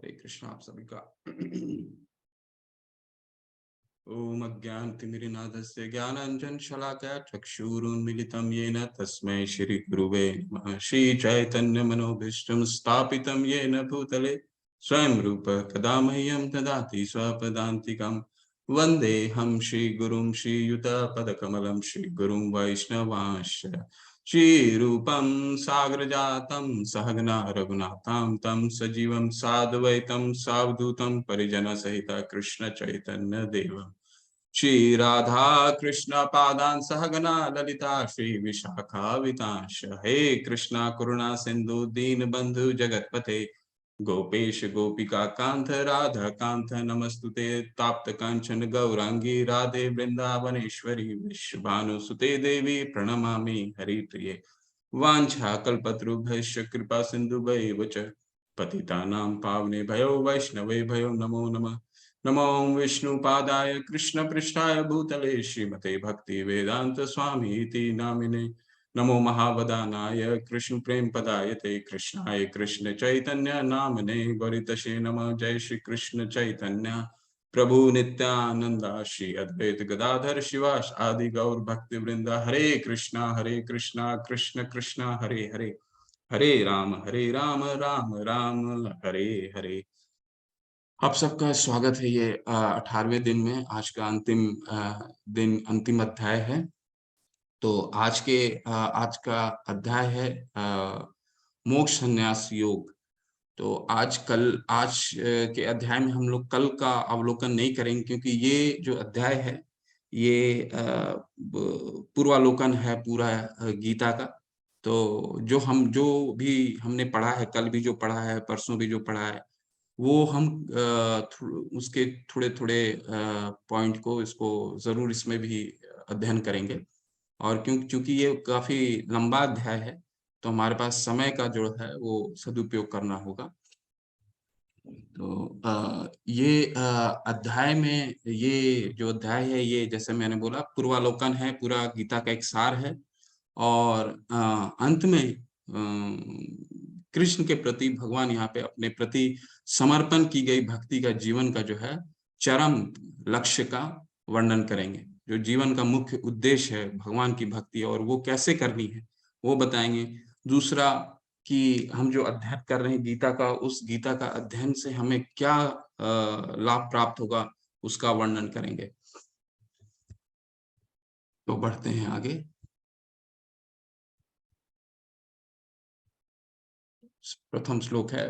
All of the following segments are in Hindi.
हरे कृष्ण आप सभी का। ओम अज्ञानतिमिरनाथस्य ज्ञानाञ्जनशलाकया चक्षुरुन्मीलितं येन तस्मै श्रीगुरुवे नमः। श्रीचैतन्यमनोभीष्टं स्थापितं येन भूतले स्वयं रूप कदा मह्यं ददाति स्वपदान्तिकं। वन्देऽहं श्रीगुरुं श्रीयुतपदकमलं श्रीगुरुं वैष्णवांश्च श्रीरूपं साग्रजातं सहगना रघुनाथां तं सजीवं साद्वैतं सावधूतं परिजनसहितं कृष्ण चैतन्य देवम् श्री राधा कृष्ण पादान सहगना ललिता श्री विशाखावितांश हे कृष्णा करुणा सिंधु दीन बंधु जगतपते गोपेश गोपिका कांत राधा कांत नमस्तुते ताप्त कंचन गौरांगी राधे वृंदावनेश्वरी विश्वभानुसुते देवी प्रणमामि हरिप्रिये वाञ्छा कल्पतरुभ्यश्च कृपा सिन्धुभ्यैव च पतितानां पावनेभ्यो वैष्णवेभ्यो भयो नमो नमः। नमो विष्णुपादाय कृष्णपृष्ठाय भूतले श्रीमते भक्ति वेदांत स्वामी इति नामिने। नमो महावदानाय कृष्ण प्रेम पदायते कृष्णाय कृष्ण चैतन्य नामने गौरितशे नमः। जय श्री कृष्ण चैतन्य प्रभु नित्यानंदा श्री अद्वैत गदाधर शिवास आदि गौर भक्ति वृंदा हरे कृष्णा कृष्ण कृष्णा हरे हरे हरे राम राम राम हरे हरे। आप सबका स्वागत है। ये 18वें दिन में आज का अंतिम दिन अंतिम अध्याय है। तो आज का अध्याय है मोक्ष संन्यास योग। तो आज के अध्याय में हम लोग कल का अवलोकन नहीं करेंगे, क्योंकि ये जो अध्याय है ये पूर्वालोकन है पूरा गीता का। तो जो भी हमने पढ़ा है, कल भी जो पढ़ा है, परसों भी जो पढ़ा है, वो हम उसके थोड़े थोड़े पॉइंट को इसको जरूर इसमें भी अध्ययन करेंगे। और चूंकि ये काफी लंबा अध्याय है, तो हमारे पास समय का जो है वो सदुपयोग करना होगा। तो ये अध्याय में ये जो अध्याय है, ये जैसे मैंने बोला पूर्वालोकन है, पूरा गीता का एक सार है। और अंत में कृष्ण के प्रति भगवान यहाँ पे अपने प्रति समर्पण की गई भक्ति का जीवन का जो है चरम लक्ष्य का वर्णन करेंगे। जो जीवन का मुख्य उद्देश्य है भगवान की भक्ति, और वो कैसे करनी है वो बताएंगे। दूसरा कि हम जो अध्ययन कर रहे हैं गीता का, उस गीता का अध्ययन से हमें क्या लाभ प्राप्त होगा उसका वर्णन करेंगे। तो बढ़ते हैं आगे। प्रथम श्लोक है।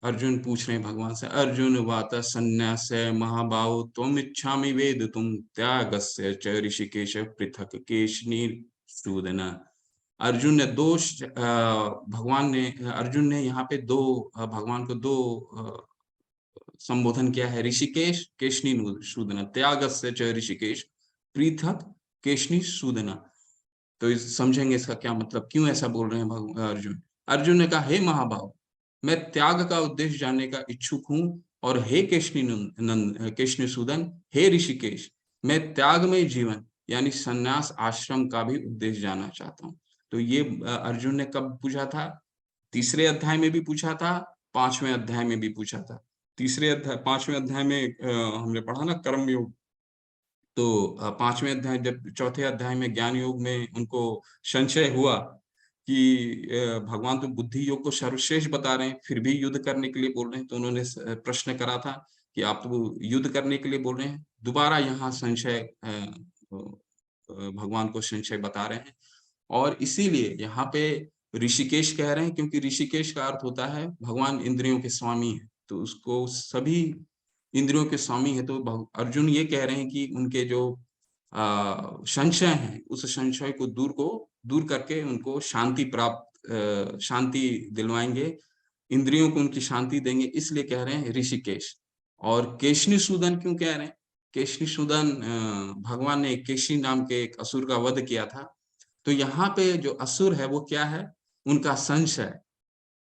अर्जुन पूछ रहे हैं भगवान से, अर्जुन वात संन्यास महाबाहो त्वम इच्छामि वेदितुम त्यागस्य च ऋषिकेश पृथक केशनीसूदन। अर्जुन ने अर्जुन ने यहाँ पे भगवान को दो संबोधन किया है। ऋषिकेश केशनीसूदन, त्यागस्य च ऋषिकेश पृथक केशनीसूदन। तो समझेंगे इसका क्या मतलब, क्यों ऐसा बोल रहे हैं अर्जुन। अर्जुन ने कहा, हे महाभाव, मैं त्याग का उद्देश्य जानने का इच्छुक हूं, और हे केशनीसूदन, हे ऋषिकेश, मैं त्यागमय जीवन यानी संन्यास आश्रम का भी उद्देश्य जानना चाहता हूँ। तो ये अर्जुन ने कब पूछा था? तीसरे अध्याय में भी पूछा था, पांचवें अध्याय में भी पूछा था। पांचवें अध्याय में हमने पढ़ा ना कर्म योग। तो पांचवें अध्याय, जब चौथे अध्याय में ज्ञान योग में उनको संशय हुआ कि भगवान तो बुद्धि योग को सर्वश्रेष्ठ बता रहे हैं, फिर भी युद्ध करने के लिए बोल रहे हैं, तो उन्होंने प्रश्न करा था कि आप तो युद्ध करने के लिए बोल रहे हैं। दोबारा यहाँ संशय भगवान को संशय बता रहे हैं। और इसीलिए यहाँ पे ऋषिकेश कह रहे हैं, क्योंकि ऋषिकेश का अर्थ होता है भगवान इंद्रियों के स्वामी है। तो उसको सभी इंद्रियों के स्वामी है। तो अर्जुन ये कह रहे हैं कि उनके जो संशय है, उस संशय को दूर करके उनको शांति दिलवाएंगे, इंद्रियों को उनकी शांति देंगे, इसलिए कह रहे हैं ऋषिकेश। और केशनीसूदन क्यों कह रहे हैं? केशनीसूदन, भगवान ने केशी नाम के एक असुर का वध किया था। तो यहाँ पे जो असुर है वो क्या है? उनका संशय।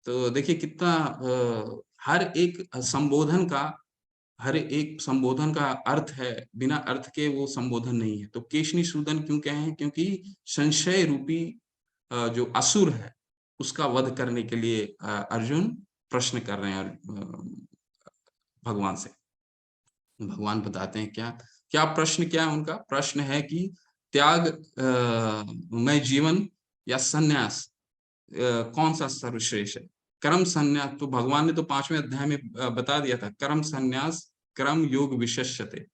तो देखिए कितना हर एक संबोधन का अर्थ है, बिना अर्थ के वो संबोधन नहीं है। तो केशनीसूदन क्यों कहे हैं? क्योंकि संशय रूपी जो असुर है उसका वध करने के लिए अर्जुन प्रश्न कर रहे हैं भगवान से। भगवान बताते हैं क्या क्या प्रश्न, क्या है उनका प्रश्न है कि त्याग में जीवन या सन्यास, कौन सा सर्वश्रेष्ठ है। कर्म संन्यास, तो भगवान ने तो 5वें अध्याय में बता दिया था, कर्म संन्यास कर्म योग विशेष्यते।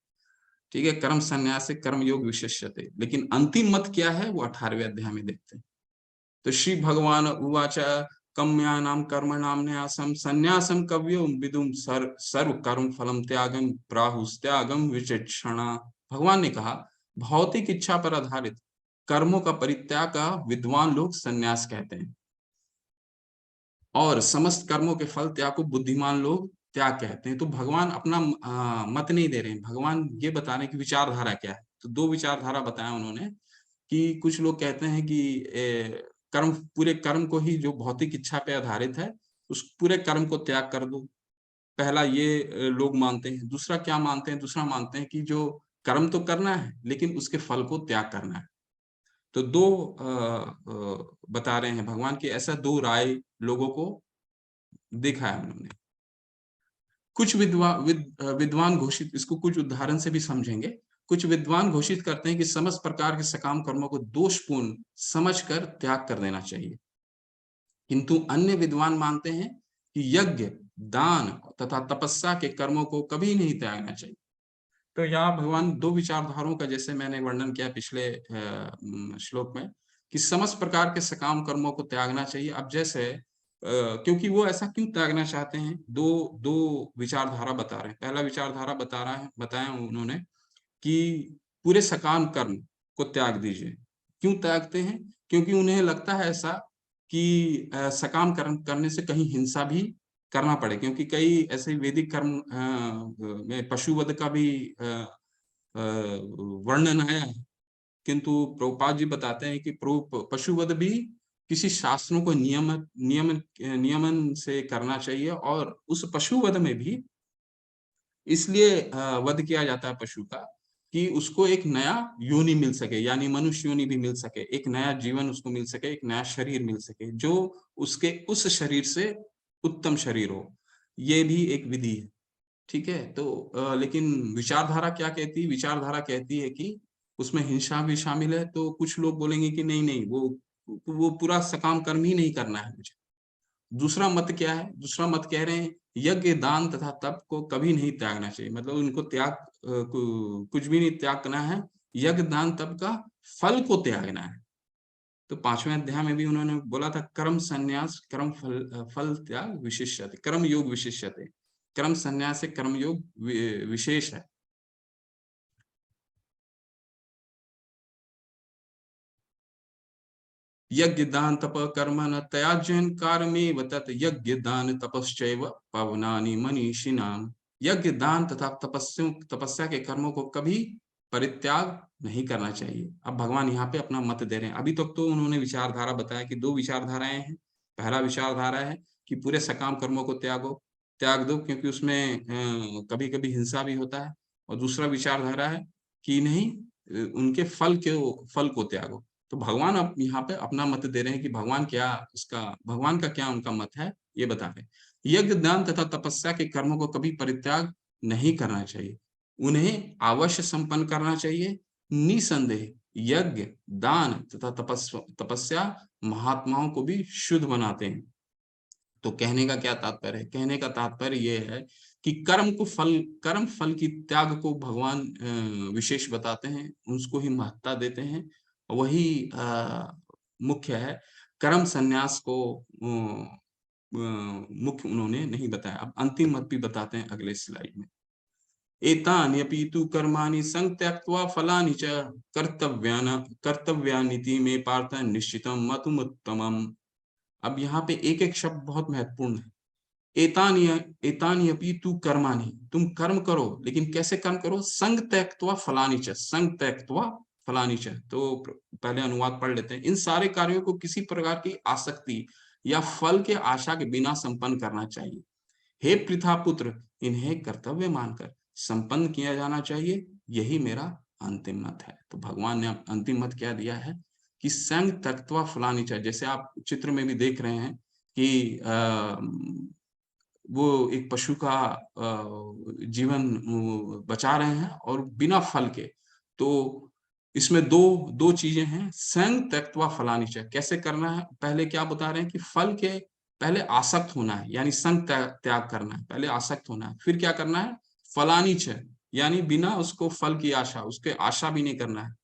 ठीक है, कर्म संन्यास से कर्म योग विशेष्यते, लेकिन अंतिम मत क्या है वो 18वें अध्याय में देखते हैं। तो श्री भगवान उवाच कम्यानाम कर्मणाम न्यासम संन्यासम कव्यो विदुम सर्व कर्म फलम त्यागम प्राहुस्त्यागम विचक्षणा। भगवान ने कहा भौतिक इच्छा पर आधारित कर्मों का परित्याग का विद्वान लोग संन्यास कहते हैं, और समस्त कर्मों के फल त्याग को बुद्धिमान लोग त्याग कहते हैं। तो भगवान अपना मत नहीं दे रहे हैं, भगवान ये बता रहे हैं कि विचारधारा क्या है। तो दो विचारधारा बताया उन्होंने, कि कुछ लोग कहते हैं कि कर्म, पूरे कर्म को ही जो भौतिक इच्छा पे आधारित है उस पूरे कर्म को त्याग कर दो, पहला ये लोग मानते हैं। दूसरा क्या मानते हैं, दूसरा मानते हैं कि जो कर्म तो करना है लेकिन उसके फल को त्याग करना है। तो दो बता रहे हैं भगवान की, ऐसा दो राय लोगों को देखा है उन्होंने। कुछ विद्वान घोषित, इसको कुछ उदाहरण से भी समझेंगे। कुछ विद्वान घोषित करते हैं कि समस्त प्रकार के सकाम कर्मों को दोषपूर्ण समझकर त्याग कर देना चाहिए, किंतु अन्य विद्वान मानते हैं कि यज्ञ, दान तथा तपस्या के कर्मों को कभी नहीं त्यागना चाहिए। तो यहाँ भगवान दो विचारधाराओं का, जैसे मैंने वर्णन किया पिछले श्लोक में, कि समस्त प्रकार के सकाम कर्मों को त्यागना चाहिए। अब जैसे क्योंकि वो ऐसा क्यों त्यागना चाहते हैं, दो दो विचारधारा बता रहे हैं। पहला विचारधारा बताया उन्होंने कि पूरे सकाम कर्म को त्याग दीजिए। क्यों त्यागते हैं, क्योंकि उन्हें लगता है ऐसा कि सकाम कर्म करने से कहीं हिंसा भी करना पड़े, क्योंकि कई ऐसे वैदिक कर्म में पशुवध का भी वर्णन आया है। किंतु प्रभुपाद जी बताते हैं कि पशुवध भी किसी शास्त्रों को नियमन से करना चाहिए, और उस पशुवध में भी इसलिए वध किया जाता है पशु का, कि उसको एक नया योनि मिल सके, यानी मनुष्य योनि भी मिल सके, एक नया जीवन उसको मिल सके, एक नया शरीर मिल सके जो उसके उस शरीर से उत्तम शरीर हो। ये भी एक विधि है। ठीक है, तो लेकिन विचारधारा क्या कहती है, विचारधारा कहती है कि उसमें हिंसा भी शामिल है। तो कुछ लोग बोलेंगे कि नहीं नहीं, वो पूरा सकाम कर्म ही नहीं करना है मुझे। दूसरा मत क्या है, दूसरा मत कह रहे हैं यज्ञ, दान तथा तप को कभी नहीं त्यागना चाहिए, मतलब उनको कुछ भी नहीं त्यागना है। यज्ञ, दान, तप का फल को त्यागना है। तो 5वें अध्याय में भी उन्होंने बोला था कर्म संन्यास कर्म फल त्याग विशिष्यते, कर्म योग विशिष्यते। कर्म संन्यास से कर्म योग विशेष है। यज्ञ दान तप कर्म न त्याज्यन कारमेव तत् यज्ञ दान तपश्चैव पवनानि मनीषिणाम। यज्ञ, दान तथा तपस्या के कर्मों को कभी परित्याग नहीं करना चाहिए। अब भगवान यहाँ पे अपना मत दे रहे हैं। अभी तक तो उन्होंने विचारधारा बताया कि दो विचारधाराएं हैं। पहला विचारधारा है कि पूरे सकाम कर्मों को त्याग दो, क्योंकि उसमें कभी कभी हिंसा भी होता है। और दूसरा विचारधारा है कि नहीं, उनके फल को त्यागो। तो भगवान अब यहाँ पे अपना मत दे रहे हैं कि भगवान का क्या उनका मत है, ये बता रहे हैं। यज्ञ, दान तथा तपस्या के कर्मों को कभी परित्याग नहीं करना चाहिए, उन्हें अवश्य संपन्न करना चाहिए। निसंदेह यज्ञ, दान तथा तपस्या महात्माओं को भी शुद्ध बनाते हैं। तो कहने का क्या तात्पर्य है, कहने का तात्पर्य यह है कि कर्म फल की त्याग को भगवान विशेष बताते हैं, उसको ही महत्ता देते हैं। वही मुख्य है। कर्म संन्यास को मुख्य उन्होंने नहीं बताया। अब अंतिम मत भी बताते हैं अगले स्लाइड में। एतान्यपि तु कर्माणि संत्यक्त्वा फलानि च कर्तव्यानीति में पार्थ निश्चितम मतुमुत्तमम्। अब यहाँ पे एक एक शब्द बहुत महत्वपूर्ण है। एतान्यपि तु कर्माणि, तुम कर्म करो, लेकिन कैसे कर्म करो, संग त्यक्त्वा फलानि च, संग त्यक्त्वा फलानि च। तो पहले अनुवाद पढ़ लेते हैं। इन सारे कार्यों को किसी प्रकार की आसक्ति या फल के आशा के बिना संपन्न करना चाहिए। हे पृथा पुत्र, इन्हें कर्तव्य मानकर संपन्न किया जाना चाहिए, यही मेरा अंतिम मत है। तो भगवान ने अंतिम मत क्या दिया है कि संग त्यक्त्वा फलानि च। जैसे आप चित्र में भी देख रहे हैं कि वो एक पशु का जीवन बचा रहे हैं और बिना फल के। तो इसमें दो दो चीजें हैं, संग त्यक्त्वा फलानि च। कैसे करना है? पहले क्या बता रहे हैं कि फल के पहले आसक्त होना है, यानी संग त्याग करना है, पहले आसक्त होना है, फिर क्या करना है? फलानि च, यानी बिना उसको फल की आशा, उसके आशा भी नहीं करना है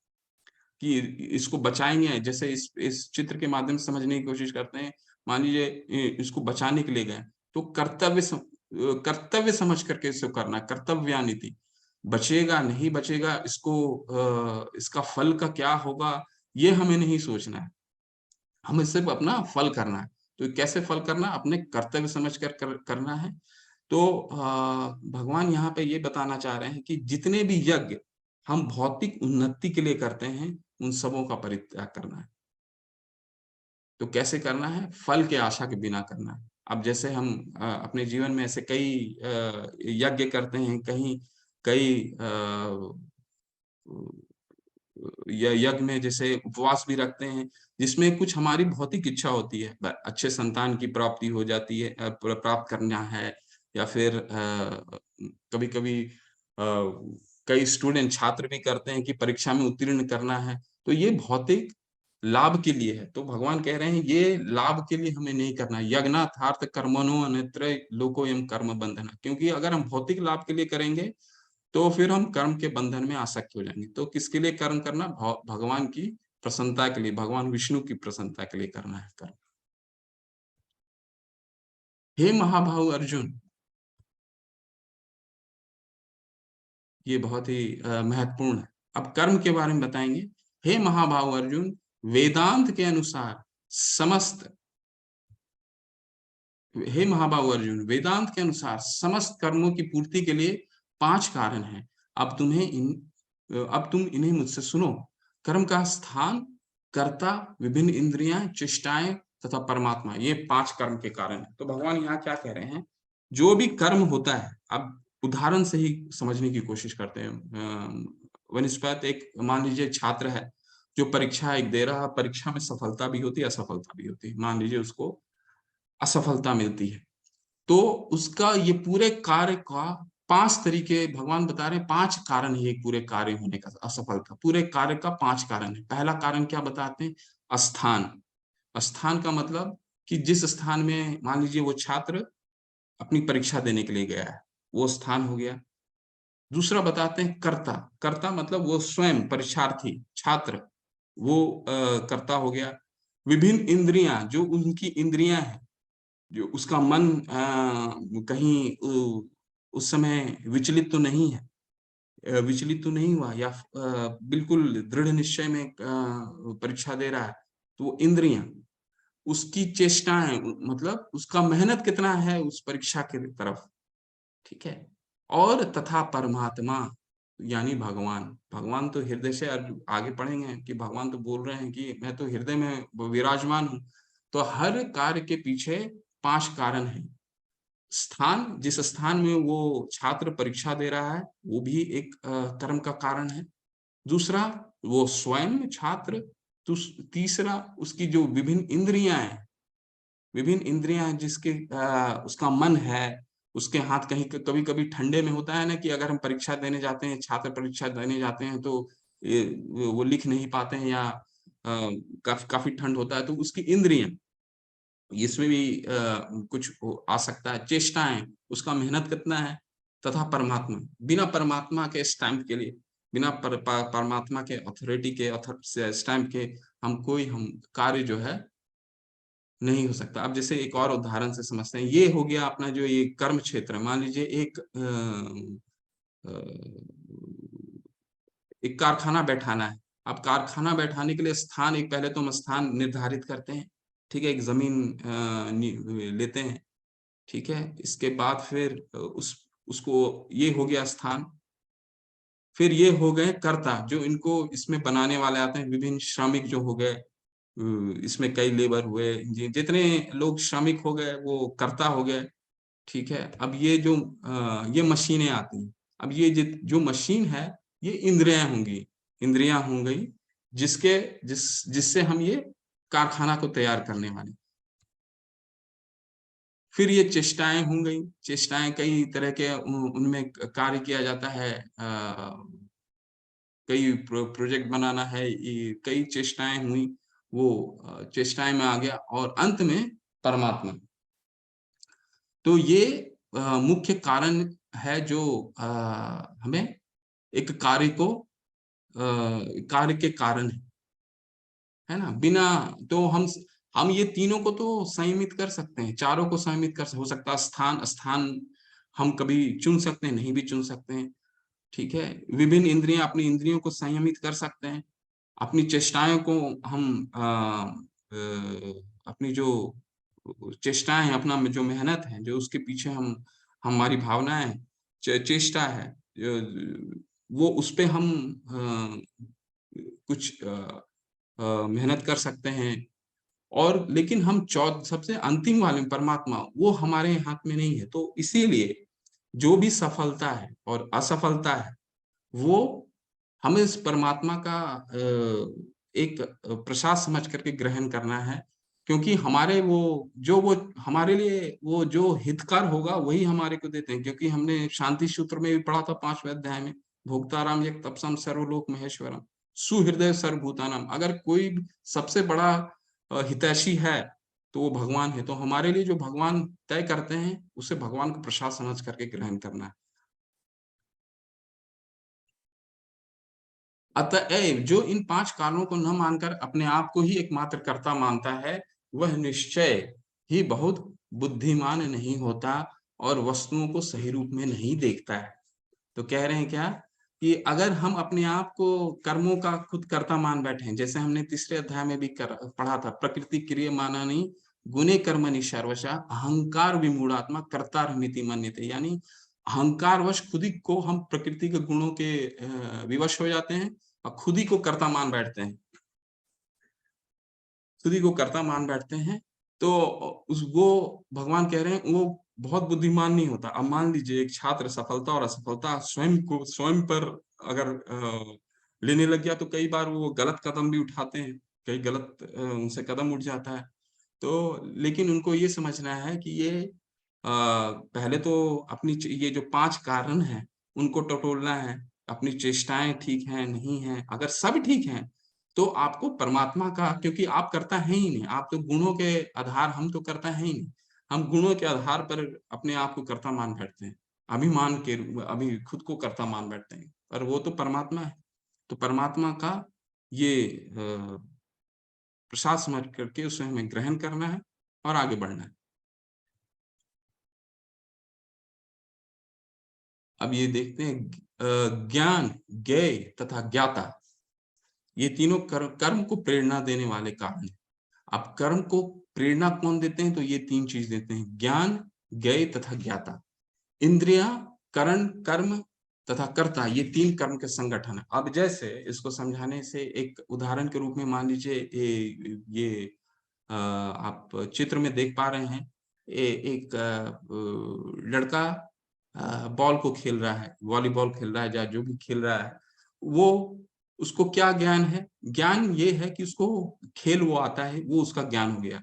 कि इसको बचाएंगे। जैसे इस चित्र के माध्यम से समझने की कोशिश करते हैं। मान लीजिए इसको बचाने के लिए गए, तो कर्तव्य समझ करके इसको करना है, कर्तव्यानिति। बचेगा नहीं बचेगा, इसको इसका फल का क्या होगा, ये हमें नहीं सोचना है, हमें सिर्फ अपना फल करना है। तो कैसे फल करना? अपने कर्तव्य समझ करना है। तो भगवान यहाँ पे ये बताना चाह रहे हैं कि जितने भी यज्ञ हम भौतिक उन्नति के लिए करते हैं, उन सबों का परित्याग करना है। तो कैसे करना है? फल के आशा के बिना करना है। अब जैसे हम अपने जीवन में ऐसे कई यज्ञ करते हैं, कहीं कई यज्ञ में जैसे उपवास भी रखते हैं, जिसमें कुछ हमारी भौतिक इच्छा होती है, अच्छे संतान की प्राप्ति हो जाती है, प्राप्त करना है, या फिर कभी कभी कई स्टूडेंट छात्र भी करते हैं कि परीक्षा में उत्तीर्ण करना है। तो ये भौतिक लाभ के लिए है। तो भगवान कह रहे हैं ये लाभ के लिए हमें नहीं करना। यज्ञार्थार्थ कर्मणो अन्यत्र लोकोयम कर्म बंधन। क्योंकि अगर हम भौतिक लाभ के लिए करेंगे तो फिर हम कर्म के बंधन में आसक्त हो जाएंगे। तो किसके लिए कर्म करना? भगवान की प्रसन्नता के लिए, भगवान विष्णु की प्रसन्नता के लिए करना है कर्म। हे महाभाव अर्जुन, ये बहुत ही महत्वपूर्ण है। अब कर्म के बारे में बताएंगे। हे महाभाव अर्जुन, वेदांत के अनुसार समस्त हे महाबाहु अर्जुन, वेदांत के अनुसार समस्त कर्मों की पूर्ति के लिए 5 कारण हैं। अब तुम इन्हें मुझसे सुनो। कर्म का स्थान, कर्ता, विभिन्न इंद्रियां, चेष्टाएं तथा परमात्मा, ये 5 कर्म के कारण हैं। तो भगवान यहाँ क्या कह रहे हैं? जो भी कर्म होता है, अब उदाहरण से ही समझने की कोशिश करते हैं। वनिस्पत एक मान लीजिए छात्र है, जो परीक्षा एक दे रहा, परीक्षा में सफलता भी होती है, असफलता भी होती है। मान लीजिए उसको असफलता मिलती है, तो उसका ये पूरे कार्य का 5 तरीके भगवान बता रहे हैं। 5 कारण है ये पूरे कार्य होने का, असफलता पूरे कार्य का 5 कारण है। पहला कारण क्या बताते हैं? स्थान। स्थान का मतलब कि जिस स्थान में मान लीजिए वो छात्र अपनी परीक्षा देने के लिए गया है, वो स्थान हो गया। दूसरा बताते हैं कर्ता। कर्ता मतलब वो स्वयं परीक्षार्थी छात्र, वो कर्ता हो गया। विभिन्न इंद्रियां, जो उनकी इंद्रियां हैं, जो उसका मन कहीं उस समय विचलित तो नहीं है, विचलित तो नहीं हुआ, या बिल्कुल दृढ़ निश्चय में परीक्षा दे रहा है, तो वो इंद्रियां। उसकी चेष्टाएं, मतलब उसका मेहनत कितना है उस परीक्षा की तरफ, ठीक है। और तथा परमात्मा, यानी भगवान। भगवान तो हृदय से, आगे पढ़ेंगे कि भगवान तो बोल रहे हैं कि मैं तो हृदय में विराजमान हूं। तो हर कार्य के पीछे 5 कारण हैं। स्थान, जिस स्थान में वो छात्र परीक्षा दे रहा है, वो भी एक कर्म का कारण है। दूसरा, वो स्वयं छात्र। तीसरा, उसकी जो विभिन्न इंद्रियां हैं, विभिन्न इंद्रियां हैं, जिसके उसका मन है, उसके हाथ कहीं कभी कभी ठंडे में होता है ना, कि अगर हम परीक्षा देने जाते हैं, छात्र परीक्षा देने जाते हैं, तो वो लिख नहीं पाते हैं, या काफी ठंड होता है, तो उसकी इंद्रियां, इसमें भी कुछ आ सकता है। चेष्टाएं, उसका मेहनत कितना है। तथा परमात्मा, बिना परमात्मा के स्टैंप के लिए, बिना परमात्मा के अथॉरिटी के स्टैंप के हम कार्य जो है नहीं हो सकता। अब जैसे एक और उदाहरण से समझते हैं। ये हो गया अपना जो ये कर्म क्षेत्र। मान लीजिए एक कारखाना बैठाना है। अब कारखाना बैठाने के लिए स्थान, एक पहले तो हम स्थान निर्धारित करते हैं, ठीक है। एक जमीन लेते हैं, ठीक है। इसके बाद फिर उसको, ये हो गया स्थान। फिर ये हो गए कर्ता, जो इनको इसमें बनाने वाले आते हैं, विभिन्न श्रमिक जो हो गए, इसमें कई लेबर हुए, जितने लोग श्रमिक हो गए वो कर्ता हो गए, ठीक है। अब ये मशीनें आती हैं। अब ये जो मशीन है, ये इंद्रियां हो गई, जिससे हम ये कारखाना को तैयार करने वाले। फिर ये चेष्टाएं हो गई, चेष्टाएं कई तरह के उनमें कार्य किया जाता है, कई प्रोजेक्ट बनाना है, ये कई चेष्टाएं हुई, वो चेष्टाएं में आ गया और अंत में परमात्मा। तो ये मुख्य कारण है जो हमें एक कार्य को कार्य के कारण है ना, बिना तो हम ये तीनों को तो संयमित कर सकते हैं, चारों को संयमित कर हो सकता है। स्थान स्थान हम कभी चुन सकते हैं, नहीं भी चुन सकते हैं, ठीक है। विभिन्न इंद्रियां, अपनी इंद्रियों को संयमित कर सकते हैं, अपनी चेष्टाओं को हम अपनी जो चेष्टाएं हैं, अपना जो मेहनत है, जो उसके पीछे हम हमारी भावनाएं चेष्टा है, वो उस पे हम कुछ मेहनत कर सकते हैं। और लेकिन हम सबसे अंतिम वाले परमात्मा, वो हमारे हाथ में नहीं है। तो इसीलिए जो भी सफलता है और असफलता है, वो हमें इस परमात्मा का एक प्रसाद समझ करके ग्रहण करना है। क्योंकि हमारे वो हमारे लिए वो जो हितकर होगा वही हमारे को देते हैं। क्योंकि हमने शांति सूत्र में भी पढ़ा था 5वें अध्याय में, भोक्ताराम एक तपसम सर्वलोक महेश्वरम सुहृदय सर्वभूतानाम। अगर कोई सबसे बड़ा हितैषी है तो वो भगवान है। तो हमारे लिए जो भगवान तय करते हैं, उसे भगवान को प्रसाद समझ करके ग्रहण करना है। अतएव जो इन 5 कारणों को न मानकर अपने आप को ही एकमात्र कर्ता मानता है, वह निश्चय ही बहुत बुद्धिमान नहीं होता और वस्तुओं को सही रूप में नहीं देखता है। तो कह रहे हैं क्या कि अगर हम अपने आप को कर्मों का खुद कर्ता मान बैठे हैं, जैसे हमने तीसरे अध्याय में भी पढ़ा था, प्रकृति क्रियमाणानि गुणे कर्मणि सर्वशः अहंकार विमूढ़ात्मा कर्तारमिति मन्यते। यानी अहंकारवश खुद ही को हम प्रकृति के गुणों के विवश हो जाते हैं और खुद ही को कर्ता मान बैठते हैं, खुद ही को कर्ता मान बैठते हैं। तो उस वो भगवान कह रहे हैं वो बहुत बुद्धिमान नहीं होता। अब मान लीजिए एक छात्र सफलता और असफलता स्वयं पर अगर लेने लग गया, तो कई बार वो गलत कदम भी उठाते हैं, कई गलत उनसे कदम उठ जाता है। तो लेकिन उनको ये समझना है कि ये पहले तो अपनी ये जो 5 कारण हैं, उनको टटोलना है, अपनी चेष्टाएं ठीक हैं नहीं हैं। अगर सब ठीक हैं तो आपको परमात्मा का, क्योंकि आप करता है ही नहीं, आप तो गुणों के आधार, हम तो करता है ही नहीं, हम गुणों के आधार पर अपने आप को कर्ता मान बैठते हैं, अभिमान के अभी खुद को कर्ता मान बैठते हैं, पर वो तो परमात्मा है। तो परमात्मा का ये प्रसाद समझ करके उसे हमें ग्रहण करना है और आगे बढ़ना है। अब ये देखते हैं ज्ञान, ज्ञेय तथा ज्ञाता, ये तीनों कर्म को प्रेरणा देने वाले कारण हैं। अब कर्म को प्रेरणा कौन देते हैं? तो ये 3 चीज देते हैं, ज्ञान, ज्ञेय तथा ज्ञाता। इंद्रियां, करण, कर्म तथा कर्ता, ये 3 कर्म के संगठन है। अब जैसे इसको समझाने से एक उदाहरण के रूप में मान लीजिए ये आप चित्र में देख पा रहे हैं, एक लड़का बॉल को खेल रहा है, वॉलीबॉल खेल रहा है या जो भी खेल रहा है, वो उसको क्या ज्ञान है? ज्ञान ये है कि उसको खेल वो आता है, वो उसका ज्ञान हो गया,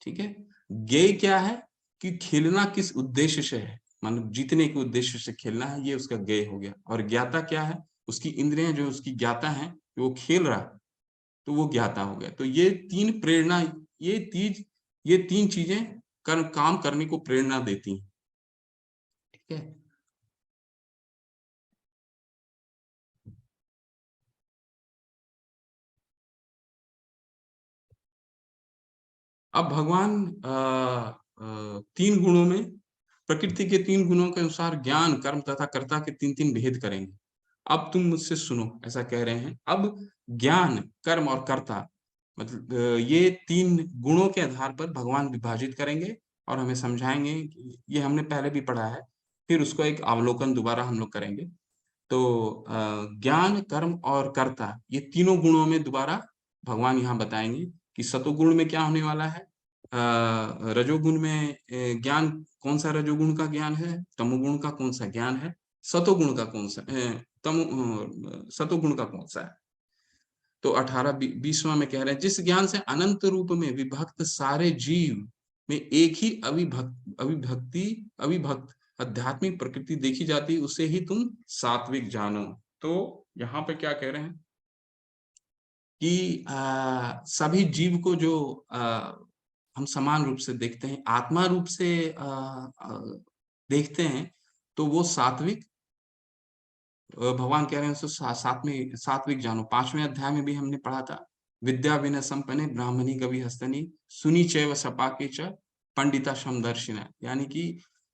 ठीक है। ज्ञेय क्या है कि खेलना किस उद्देश्य से है, मतलब जीतने के उद्देश्य से खेलना है, ये उसका ज्ञेय हो गया। और ज्ञाता क्या है? उसकी इंद्रियां जो उसकी ज्ञाता है, वो खेल रहा है, तो वो ज्ञाता हो गया। तो ये 3 प्रेरणा, ये 3 चीजें काम करने को प्रेरणा देती हैं, ठीक है। अब भगवान 3 गुणों में, प्रकृति के 3 गुणों के अनुसार ज्ञान, कर्म तथा कर्ता के 3-3 भेद करेंगे। अब तुम मुझसे सुनो, ऐसा कह रहे हैं। अब ज्ञान, कर्म और कर्ता, मतलब ये 3 गुणों के आधार पर भगवान विभाजित करेंगे और हमें समझाएंगे कि ये हमने पहले भी पढ़ा है, फिर उसको एक अवलोकन दोबारा हम लोग करेंगे। तो ज्ञान, कर्म और कर्ता, ये तीनों गुणों में दोबारा भगवान यहाँ बताएंगे कि सतोगुण में क्या होने वाला है, रजोगुण में ज्ञान, कौन सा रजोगुण का ज्ञान है, तमोगुण का कौन सा ज्ञान है, सतोगुण का कौन सा सतोगुण का कौन सा है। तो 18-20वां में कह रहे हैं, जिस ज्ञान से अनंत रूप में विभक्त सारे जीव में एक ही अभिभक्ति अभिभक्त आध्यात्मिक प्रकृति देखी जाती है, उसे ही तुम सात्विक जानो। तो यहाँ पे क्या कह रहे हैं कि सभी जीव को जो हम समान रूप से देखते हैं, आत्मा रूप से देखते हैं, तो वो सात्विक भगवान कह रहे हैं उसे सात्विक जानो। 5वें अध्याय में भी हमने पढ़ा था, विद्या विनय संपन्ने ब्राह्मणी गवि हस्तनी सुनी चैव सपाके च पंडिता समदर्शिना। यानी कि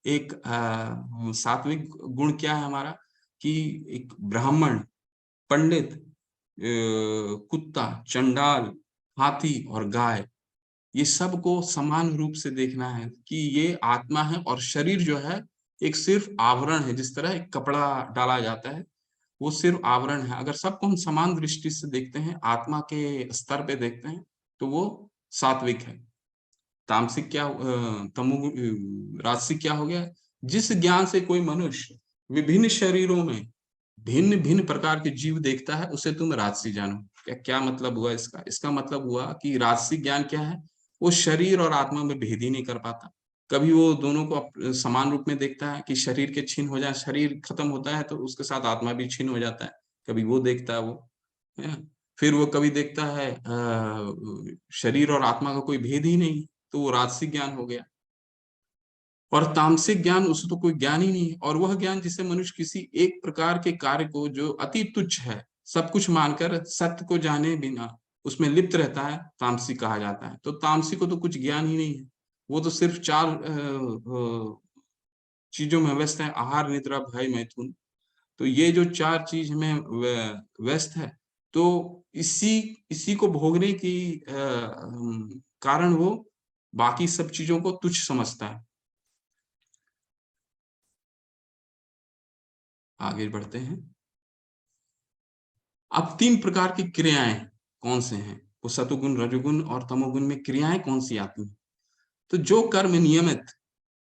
एक सात्विक गुण क्या है हमारा, कि एक ब्राह्मण, पंडित, कुत्ता, चंडाल, हाथी और गाय, ये सब को समान रूप से देखना है कि ये आत्मा है और शरीर जो है एक सिर्फ आवरण है। जिस तरह एक कपड़ा डाला जाता है, वो सिर्फ आवरण है। अगर सबको हम समान दृष्टि से देखते हैं, आत्मा के स्तर पे देखते हैं, तो वो सात्विक है। तामसिक क्या राजसिक क्या हो गया, जिस ज्ञान से कोई मनुष्य विभिन्न शरीरों में भिन्न भिन्न प्रकार के जीव देखता है, उसे तुम राजसी जानो। क्या क्या मतलब हुआ इसका? इसका मतलब हुआ कि राजसिक ज्ञान क्या है, वो शरीर और आत्मा में भेद ही नहीं कर पाता। कभी वो दोनों को समान रूप में देखता है कि शरीर के छीन हो जाए, शरीर खत्म होता है तो उसके साथ आत्मा भी छीन हो जाता है, कभी वो देखता है वो, है। फिर वो कभी देखता है शरीर और आत्मा का कोई भेद ही नहीं, तो वो राजसिक ज्ञान हो गया। और तामसिक ज्ञान, उसे तो कोई ज्ञान ही नहीं है, और वह ज्ञान जिसे मनुष्य किसी एक प्रकार के कार्य को जो अति तुच्छ है सब कुछ मानकर सत्य को जाने बिना उसमें लिप्त रहता है, तामसिक कहा जाता है। तो तामसिक को तो कुछ ज्ञान ही नहीं है, वो तो सिर्फ चार चीजों में व्यस्त है, आहार निद्रा भय मैथुन। तो ये जो चार चीज में व्यस्त है, तो इसी इसी को भोगने की कारण वो बाकी सब चीजों को तुच्छ समझता है। आगे बढ़ते हैं। अब 3 प्रकार की क्रियाएं कौन से हैं, वो सतोगुण, रजोगुण और तमोगुण में क्रियाएं कौन सी आती हैं? तो जो कर्म नियमित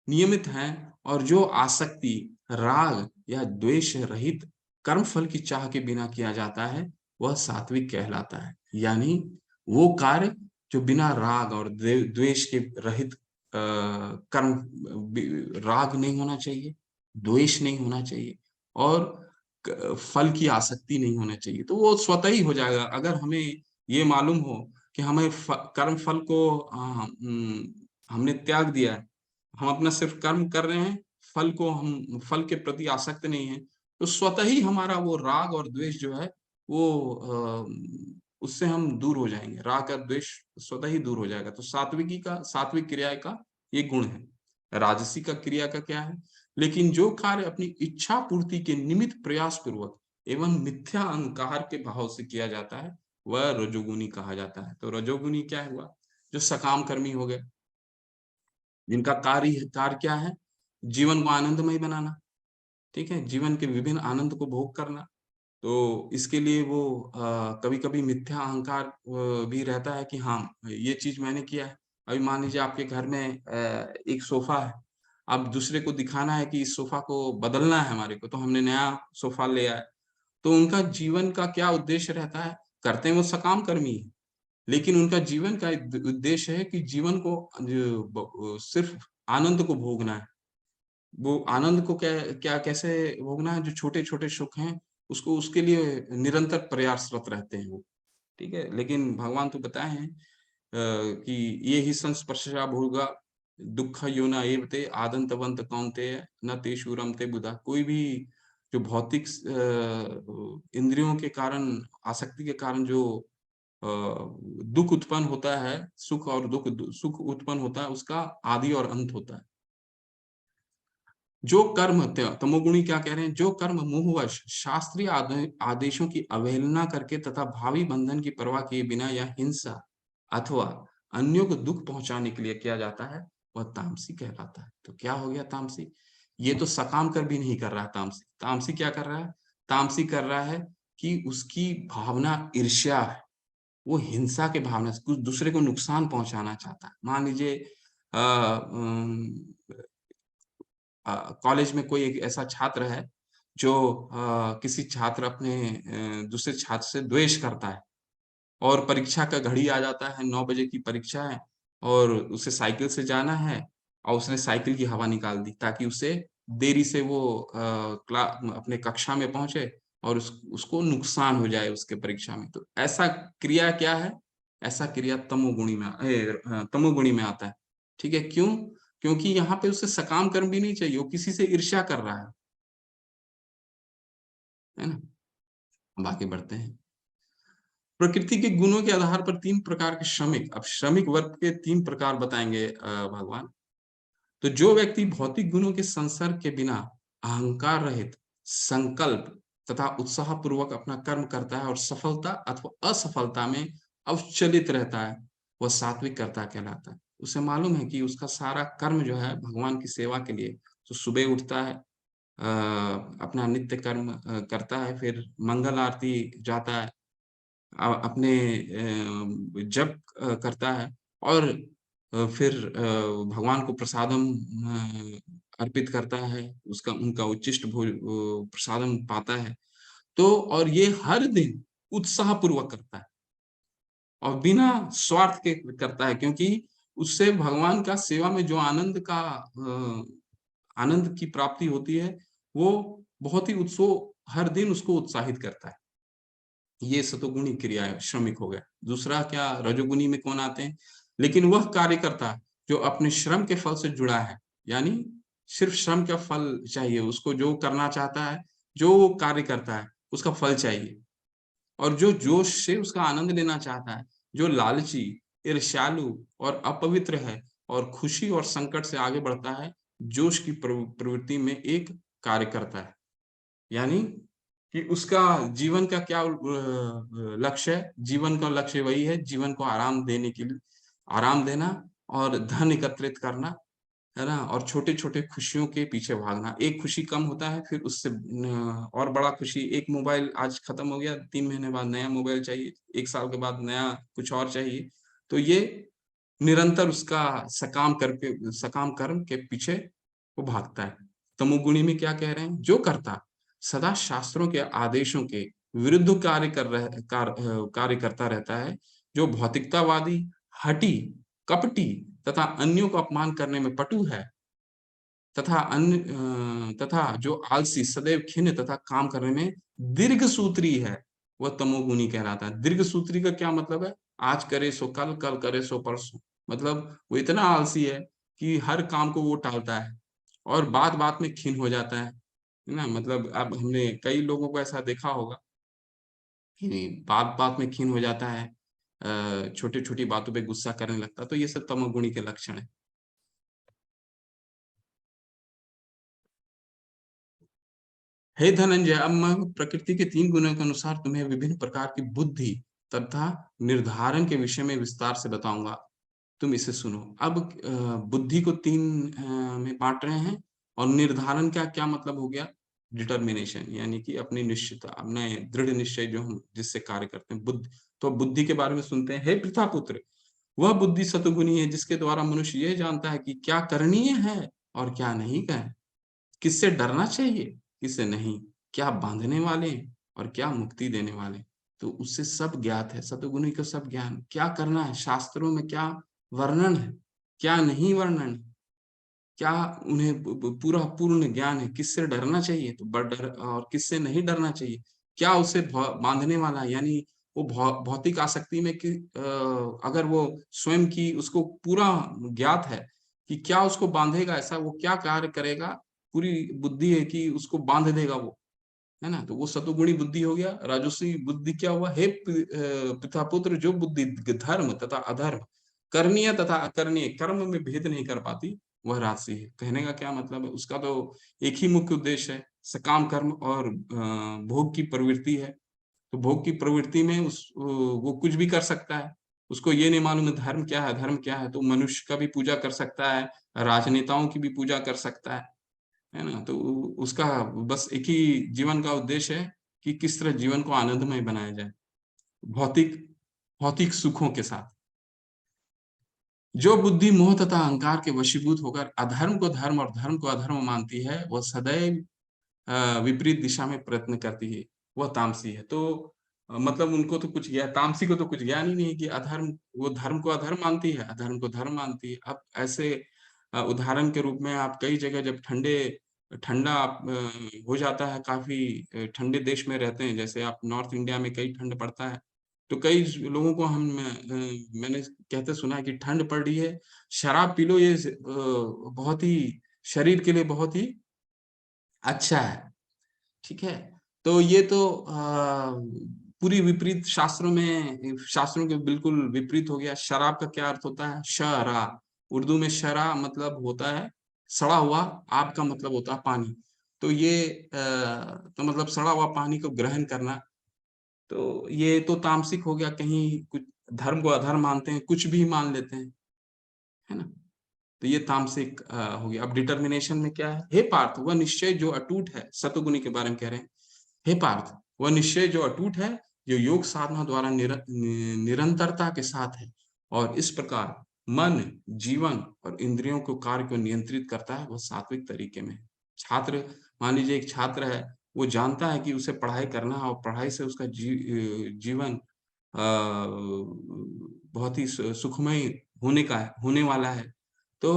नियमित हैं और जो आसक्ति, राग या द्वेष रहित कर्म फल की चाह के बिना किया जाता है, वह सात्विक कहलाता है। यानी वो कार्य जो बिना राग और द्वेष के रहित कर्म, राग नहीं होना चाहिए, द्वेष नहीं होना चाहिए, और फल की आसक्ति नहीं होना चाहिए, तो वो स्वतः ही हो जाएगा। अगर हमें ये मालूम हो कि हमें कर्म फल को हमने त्याग दिया है, हम अपना सिर्फ कर्म कर रहे हैं, फल को हम फल के प्रति आसक्त नहीं है, तो स्वतः ही हमारा वो राग और द्वेष जो है वो उससे हम दूर हो जाएंगे, राग और द्वेष स्वतः ही दूर हो जाएगा। तो सात्विक क्रिया का ये गुण है। राजसी का क्रिया का क्या है, लेकिन जो कार्य अपनी इच्छा पूर्ति के निमित्त प्रयास पूर्वक एवं मिथ्या अहंकार के भाव से किया जाता है, वह रजोगुनी कहा जाता है। तो रजोगुनी क्या हुआ, जो सकाम कर्मी हो गए, जिनका कार्य क्या है, जीवन को आनंदमय बनाना, ठीक है, जीवन के विभिन्न आनंद को भोग करना। तो इसके लिए वो कभी-कभी मिथ्या अहंकार भी रहता है कि हाँ, ये चीज़ मैंने किया है। अभी मान लीजिए आपके घर में एक सोफ़ा है, अब दूसरे को दिखाना है कि इस सोफ़ा को बदलना है हमारे को, तो हमने नया सोफ़ा ले आए। तो उनका जीवन का क्या उद्देश्य रहता है? करते हैं वो सकाम कर्मी हैं, लेकिन उनका जीवन का एक उद्देश्य है कि जीवन को सिर्फ़ आनंद को भोगना है। वो आनंद को क्या क्या कैसे भोगना है, जो छोटे-छोटे सुख हैं, उसको उसके लिए निरंतर प्रयासरत रहते हैं वो, ठीक है? लेकिन भगवान तो बताए हैं कि ये ही संस्पर्शा भोगा दुःख योना एव ते आदन्तवन्त कौन्तेय न तेषु रमते बुधा। कोई भी जो भौतिक इंद्रियों के कारण, आसक्ति के कारण जो अ, दुःख उत्पन्न होता है, सुख उत्पन्न होता है, उसका आदि और अंत होता है। जो कर्म तमोगुणी क्या कह रहे हैं, जो कर्म मोहवश शास्त्रीय आदेशों की अवहेलना करके तथा भावी बंधन की परवाह किए बिना या हिंसा अथवा अन्यों को दुख पहुंचाने के लिए किया जाता है, वह तामसी कहलाता है। तो क्या हो गया तामसी? ये तो सकाम कर भी नहीं कर रहा है तामसी। तामसी क्या कर रहा है? तामसी कर रहा है कि उसकी भावना ईर्ष्या है, वो हिंसा के भावना से कुछ दूसरे को नुकसान पहुंचाना चाहता है। मान लीजिए कॉलेज में कोई एक ऐसा छात्र है जो किसी छात्र अपने दूसरे छात्र से द्वेष करता है, और परीक्षा का घड़ी आ जाता है, 9 बजे की परीक्षा है और उसे साइकिल से जाना है, और उसने साइकिल की हवा निकाल दी ताकि उसे देरी से वो अपने कक्षा में पहुंचे और उसको नुकसान हो जाए उसके परीक्षा में। तो ऐसा क्रिया क्या है? ऐसा क्रिया तमोगुणी में आता है। ठीक है, क्यों? क्योंकि यहाँ पे उसे सकाम कर्म भी नहीं चाहिए, वो किसी से ईर्ष्या कर रहा है ना? बाकी बढ़ते हैं। प्रकृति के गुणों के आधार पर 3 प्रकार के श्रमिक, अब श्रमिक वर्ग के 3 प्रकार बताएंगे भगवान। तो जो व्यक्ति भौतिक गुणों के संसर्ग के बिना अहंकार रहित संकल्प तथा उत्साह पूर्वक अपना कर्म करता है और सफलता अथवा असफलता में अविचलित रहता है, वह सात्विक कर्ता कहलाता है। उसे मालूम है कि उसका सारा कर्म जो है भगवान की सेवा के लिए, तो सुबह उठता है, अपना नित्य कर्म करता है, फिर मंगल आरती जाता है, अपने जप करता है और फिर भगवान को प्रसादम अर्पित करता है, उसका उनका उच्चिष्ट प्रसादम पाता है। तो और ये हर दिन उत्साहपूर्वक करता है और बिना स्वार्थ के करता है, क्योंकि उससे भगवान का सेवा में जो आनंद की प्राप्ति होती है, वो बहुत ही हर दिन उसको उत्साहित करता है। ये सतोगुणी क्रिया है, श्रमिक हो गया। दूसरा क्या, रजोगुणी में कौन आते हैं? लेकिन वह कार्यकर्ता जो अपने श्रम के फल से जुड़ा है, यानी सिर्फ श्रम का फल चाहिए उसको, जो करना चाहता है, जो वो कार्य करता है उसका फल चाहिए, और जो जोश से उसका आनंद लेना चाहता है, जो लालची, ईर्ष्यालु और अपवित्र है और खुशी और संकट से आगे बढ़ता है, जोश की प्रवृत्ति में एक कार्य करता है। यानी कि उसका जीवन का क्या लक्ष्य है? जीवन का लक्ष्य वही है, जीवन को आराम देने के लिए, आराम देना और धन एकत्रित करना, है ना? और छोटे-छोटे खुशियों के पीछे भागना। एक खुशी कम होता है, फिर उससे और बड़ा खुशी, एक मोबाइल आज खत्म हो गया, 3 महीने बाद नया मोबाइल चाहिए, 1 साल के बाद नया कुछ और चाहिए। तो ये निरंतर उसका सकाम कर्म के पीछे वो भागता है। तमोगुणी में क्या कह रहे हैं? जो कर्ता सदा शास्त्रों के आदेशों के विरुद्ध कार्य करता रहता है, जो भौतिकतावादी, हठी, कपटी तथा अन्यों को अपमान करने में पटु है, तथा जो आलसी, सदैव खिन्न तथा काम करने में दीर्घसूत्री है, वह तमोगुणी कहलाता है। दीर्घसूत्री का क्या मतलब है? आज करे सो कल, कल करे सो परसों। मतलब वो इतना आलसी है कि हर काम को वो टालता है और बात-बात में खिन्न हो जाता है ना? मतलब अब हमने कई लोगों को ऐसा देखा होगा कि बात-बात में खिन्न हो जाता है, छोटी-छोटी बातों पे गुस्सा करने लगता है, तो ये सब तमोगुणी के लक्षण हैं। हे धनंजय, अब मैं प्रकृति के 3 गुणों के अनुसार तुम्हें विभिन्न प्रकार की बुद्धि तथा निर्धारण के विषय में विस्तार से बताऊंगा। तुम इसे सुनो। अब बुद्धि को 3 में बांट रहे हैं और निर्धारण का क्या मतलब हो गया? डिटर्मिनेशन, यानी कि अपनी निश्चितता, अपने दृढ़ निश्चय जो हम जिससे कार्य करते हैं, बुद्धि। तो बुद्धि के बारे में सुनते हैं। हे पृथापुत्र, वह बुद्धि सतुगुणी है जिसके द्वारा मनुष्य ये जानता है कि क्या करणीय है और क्या नहीं है, किससे डरना चाहिए, किससे नहीं, क्या बांधने वाले हैं और क्या मुक्ति देने वाले हैं। तो उससे सब ज्ञात है, सतुगुणी को सब ज्ञान, क्या करना है, शास्त्रों में क्या वर्णन है, क्या नहीं वर्णन है, क्या उन्हें पूरा पूर्ण ज्ञान है, किससे डरना चाहिए तो बड़ डर, और किससे नहीं डरना चाहिए, क्या उसे बांधने वाला है, यानी वो भौतिक आसक्ति में कि अगर वो स्वयं की उसको पूरा ज्ञात है कि क्या उसको बांधेगा, ऐसा वो क्या कार्य करेगा, पूरी बुद्धि है कि उसको बांध देगा वो, है ना? तो वो सतुगुणी बुद्धि हो गया। राजसी बुद्धि क्या हुआ? हे पितापुत्र, जो बुद्धि धर्म तथा अधर्म, करणीय तथा अकरणीय, कर्म में भेद नहीं कर पाती, वह राशि है। कहने का क्या मतलब है? उसका तो एक ही मुख्य उद्देश्य है, सकाम कर्म और भोग की प्रवृत्ति है। तो भोग की प्रवृत्ति में वो कुछ भी कर सकता है। उसको ये नहीं मालूम है धर्म क्या है, अधर्म क्या है। तो मनुष्य का भी पूजा कर सकता है, राजनेताओं की भी पूजा कर सकता है ना? तो उसका बस एक ही जीवन का उद्देश्य है कि किस तरह जीवन को आनंदमय बनाया जाए, भौतिक भौतिक सुखों के साथ। जो बुद्धि मोह तथा अहंकार के वशीभूत होकर अधर्म को धर्म और धर्म को अधर्म मानती है, वह सदैव विपरीत दिशा में प्रयत्न करती है, वह तामसी है। तो मतलब उनको तो कुछ ज्ञान, तामसी को तो कुछ ज्ञान ही नहीं है कि अधर्म, वो धर्म को अधर्म मानती है, अधर्म को धर्म मानती है। अब ऐसे उदाहरण के रूप में आप कई जगह जब ठंडा हो जाता है, काफ़ी ठंडे देश में रहते हैं, जैसे आप नॉर्थ इंडिया में कई ठंड पड़ता है, तो कई लोगों को मैंने कहते सुना है कि ठंड पड़ रही है, शराब पी लो, ये बहुत ही शरीर के लिए बहुत ही अच्छा है। ठीक है? तो ये तो पूरी विपरीत शास्त्रों के बिल्कुल विपरीत हो गया। शराब का क्या अर्थ होता है? शरा, उर्दू में शरा मतलब होता है सड़ा हुआ, आब का मतलब होता है पानी। तो ये तो मतलब सड़ा हुआ पानी को ग्रहण करना, तो ये तो तामसिक हो गया, कहीं कुछ धर्म को अधर्म मानते हैं, कुछ भी मान लेते हैं, है ना? तो ये तामसिक हो गया। अब डिटर्मिनेशन में क्या है? हे पार्थ, वह निश्चय जो अटूट है, सतोगुणी के बारे में कह रहे हैं। हे पार्थ, वह निश्चय जो अटूट है, जो योग साधना द्वारा निरंतरता के साथ है, और इस प्रकार मन, जीवन और इंद्रियों को कार्य को नियंत्रित करता है, वह सात्विक तरीके में है। छात्र, मान लीजिए एक छात्र है, वो जानता है कि उसे पढ़ाई करना है और पढ़ाई से उसका जीवन बहुत ही सुखमय होने वाला है। तो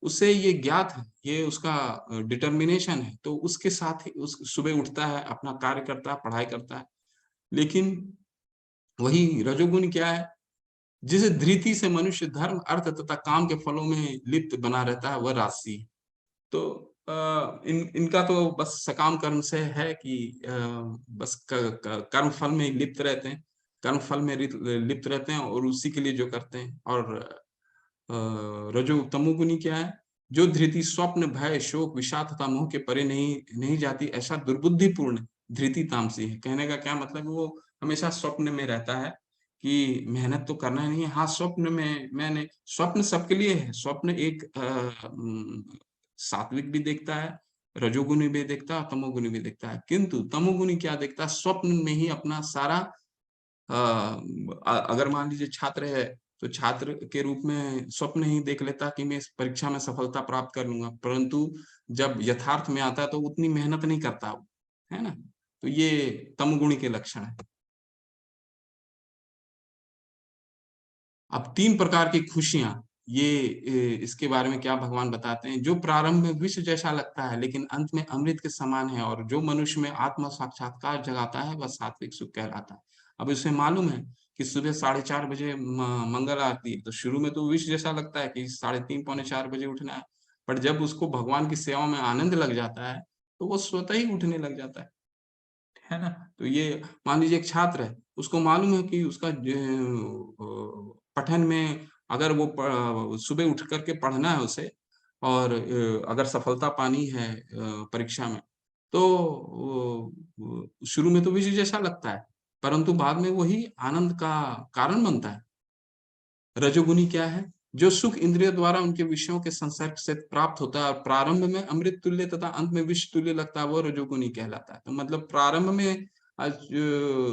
उसे ये ज्ञात है, ये उसका डिटर्मिनेशन है, तो उसके साथ ही उस सुबह उठता है, अपना कार्य करता है, पढ़ाई करता है। लेकिन वही रजोगुण क्या है? जिस धृति से मनुष्य धर्म, अर्थ तथा काम के फलों में लिप्त बना रहता है, वह राजसी है। तो इनका तो बस सकाम कर्म से है कि बस कर्म फल में लिप्त रहते हैं, कर्म फल में लिप्त रहते हैं और उसी के लिए जो करते हैं। और रजो तमोगुनी क्या है? जो धृति स्वप्न, भय, शोक, विषाद तथा मोह के परे नहीं नहीं जाती, ऐसा दुर्बुद्धिपूर्ण धृति तामसी है। कहने का क्या मतलब है? वो हमेशा स्वप्न में रहता है कि मेहनत तो करना ही नहीं है। हाँ, स्वप्न सबके लिए है। स्वप्न एक सात्विक भी देखता है, रजोगुणी भी देखता है, तमोगुणी भी देखता है। किंतु तमोगुणी क्या देखता है? स्वप्न में ही अपना सारा अगर मान लीजिए छात्र है, तो छात्र के रूप में स्वप्न ही देख लेता कि मैं इस परीक्षा में सफलता प्राप्त कर लूँगा, परंतु जब यथार्थ में आता है तो उतनी मेहनत नहीं करता वो, है ना? तो ये तमोगुणी के लक्षण हैं। अब 3 प्रकार की खुशियाँ, ये इसके बारे में क्या भगवान बताते हैं, जो प्रारंभ में विष जैसा लगता है, लेकिन अंत में अमृत के समान है, और जो मनुष्य में आत्म साक्षात्कार जगाता है, वह सात्विक सुख कहलाता है। अब उसे मालूम है कि सुबह 4:30 बजे मंगल आरती है, तो शुरू में तो विष जैसा लगता है कि 3:30 पौने 4 बजे उठना है, पर जब उसको भगवान की सेवा में आनंद लग जाता है, तो वो स्वतः ही उठने लग जाता है ना? तो ये मान लीजिए एक छात्र है, उसको मालूम है कि उसका पठन में अगर वो सुबह उठ कर के पढ़ना है उसे, और अगर सफलता पानी है परीक्षा में, तो शुरू में तो विषय जैसा लगता है, परंतु बाद में वही आनंद का कारण बनता है। रजोगुनी क्या है? जो सुख इंद्रियों द्वारा उनके विषयों के संसर्ग से प्राप्त होता है और प्रारंभ में अमृत तुल्य तथा अंत में विष तुल्य लगता है, वो रजोगुनी कहलाता है। तो मतलब प्रारंभ में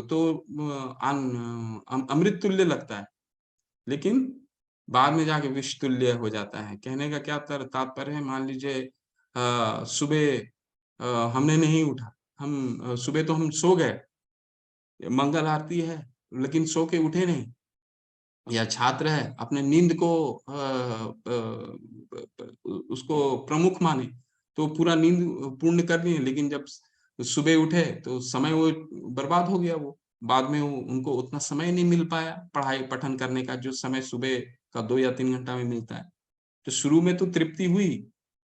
तो अमृत तुल्य लगता है, लेकिन बाद में जाके विष तुल्य हो जाता है। कहने का क्या तात्पर्य है? मान लीजिए सुबह हमने नहीं उठा, सुबह तो हम सो गए, मंगल आरती है, लेकिन सो के उठे नहीं, या छात्र है अपने नींद को उसको प्रमुख माने, तो पूरा नींद पूर्ण करनी है, लेकिन जब सुबह उठे तो समय वो बर्बाद हो गया, वो बाद में वो उनको उतना समय नहीं मिल पाया पढ़ाई पठन करने का, जो समय सुबह का 2 या 3 घंटा में मिलता है। तो शुरू में तो तृप्ति हुई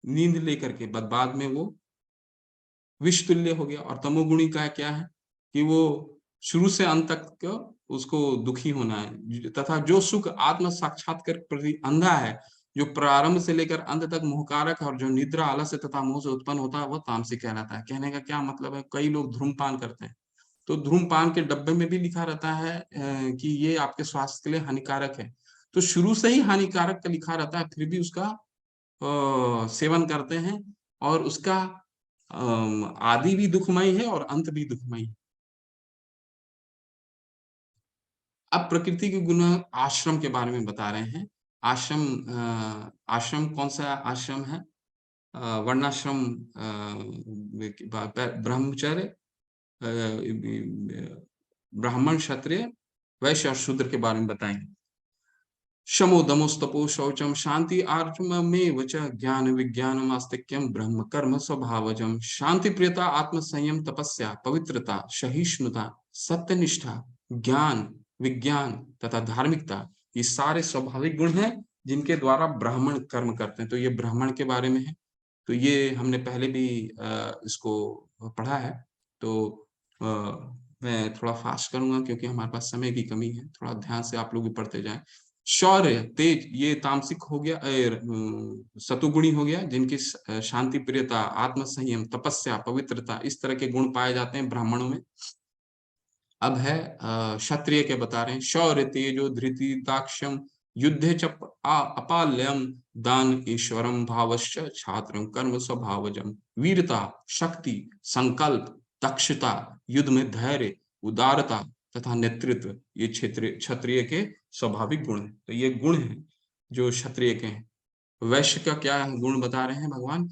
नींद लेकर के, बाद में वो विष तुल्य हो गया। और तमोगुणी का क्या है कि वो शुरू से अंत तक उसको दुखी होना है, तथा जो सुख आत्म साक्षात्कार के प्रति अंधा है, जो प्रारंभ से लेकर अंत तक मोहकारक है, और जो निद्रा, आलस्य तथा मोह से उत्पन्न होता है, वह तामसिक कहलाता है। कहने का क्या मतलब है? कई लोग धूम्रपान करते हैं, तो धूम्रपान के डब्बे में भी लिखा रहता है कि ये आपके स्वास्थ्य के लिए हानिकारक है। तो शुरू से ही हानिकारक का लिखा रहता है, फिर भी उसका सेवन करते हैं, और उसका आदि भी दुखमय है और अंत भी दुखमय है। अब प्रकृति के गुण आश्रम के बारे में बता रहे हैं। आश्रम कौन-सा आश्रम है? वर्णाश्रम, ब्रह्मचर्य, ब्राह्मण, क्षत्रिय, वैश्य और शूद्र के बारे में बताएंगे। शमो दमोस्तपो शौचम शांति आर्जवमेव च ज्ञान विज्ञानम आस्तिक्यम ब्रह्म कर्म स्वभावजम। शांति प्रियता आत्म संयम तपस्या पवित्रता सहिष्णुता सत्यनिष्ठा ज्ञान विज्ञान तथा धार्मिकता, ये सारे स्वाभाविक गुण हैं जिनके द्वारा ब्राह्मण कर्म करते हैं। तो ये ब्राह्मण के बारे में है। तो ये हमने पहले भी इसको पढ़ा है। तो अ, मैं थोड़ा फास्ट करूंगा क्योंकि हमारे पास समय की कमी है। थोड़ा ध्यान से आप लोग भी पढ़ते जाएं। शौर्य तेज, ये तामसिक हो गया, सतुगुणी हो गया, जिनकी शांति प्रियता आत्म संयम तपस्या पवित्रता इस तरह के गुण पाए जाते हैं ब्राह्मणों में। अब है क्षत्रिय के बता रहे हैं। शौर्य तेजो धृति दाक्ष्यम युद्धे च अपाल्यम दान ईश्वरम भावश्च छात्रम कर्म स्वभावजम। वीरता शक्ति संकल्प दक्षता युद्ध में धैर्य उदारता तथा नेतृत्व, ये क्षत्रिय के स्वाभाविक गुण हैं। तो ये गुण हैं जो क्षत्रिय के हैं। वैश्य का क्या गुण बता रहे हैं भगवान?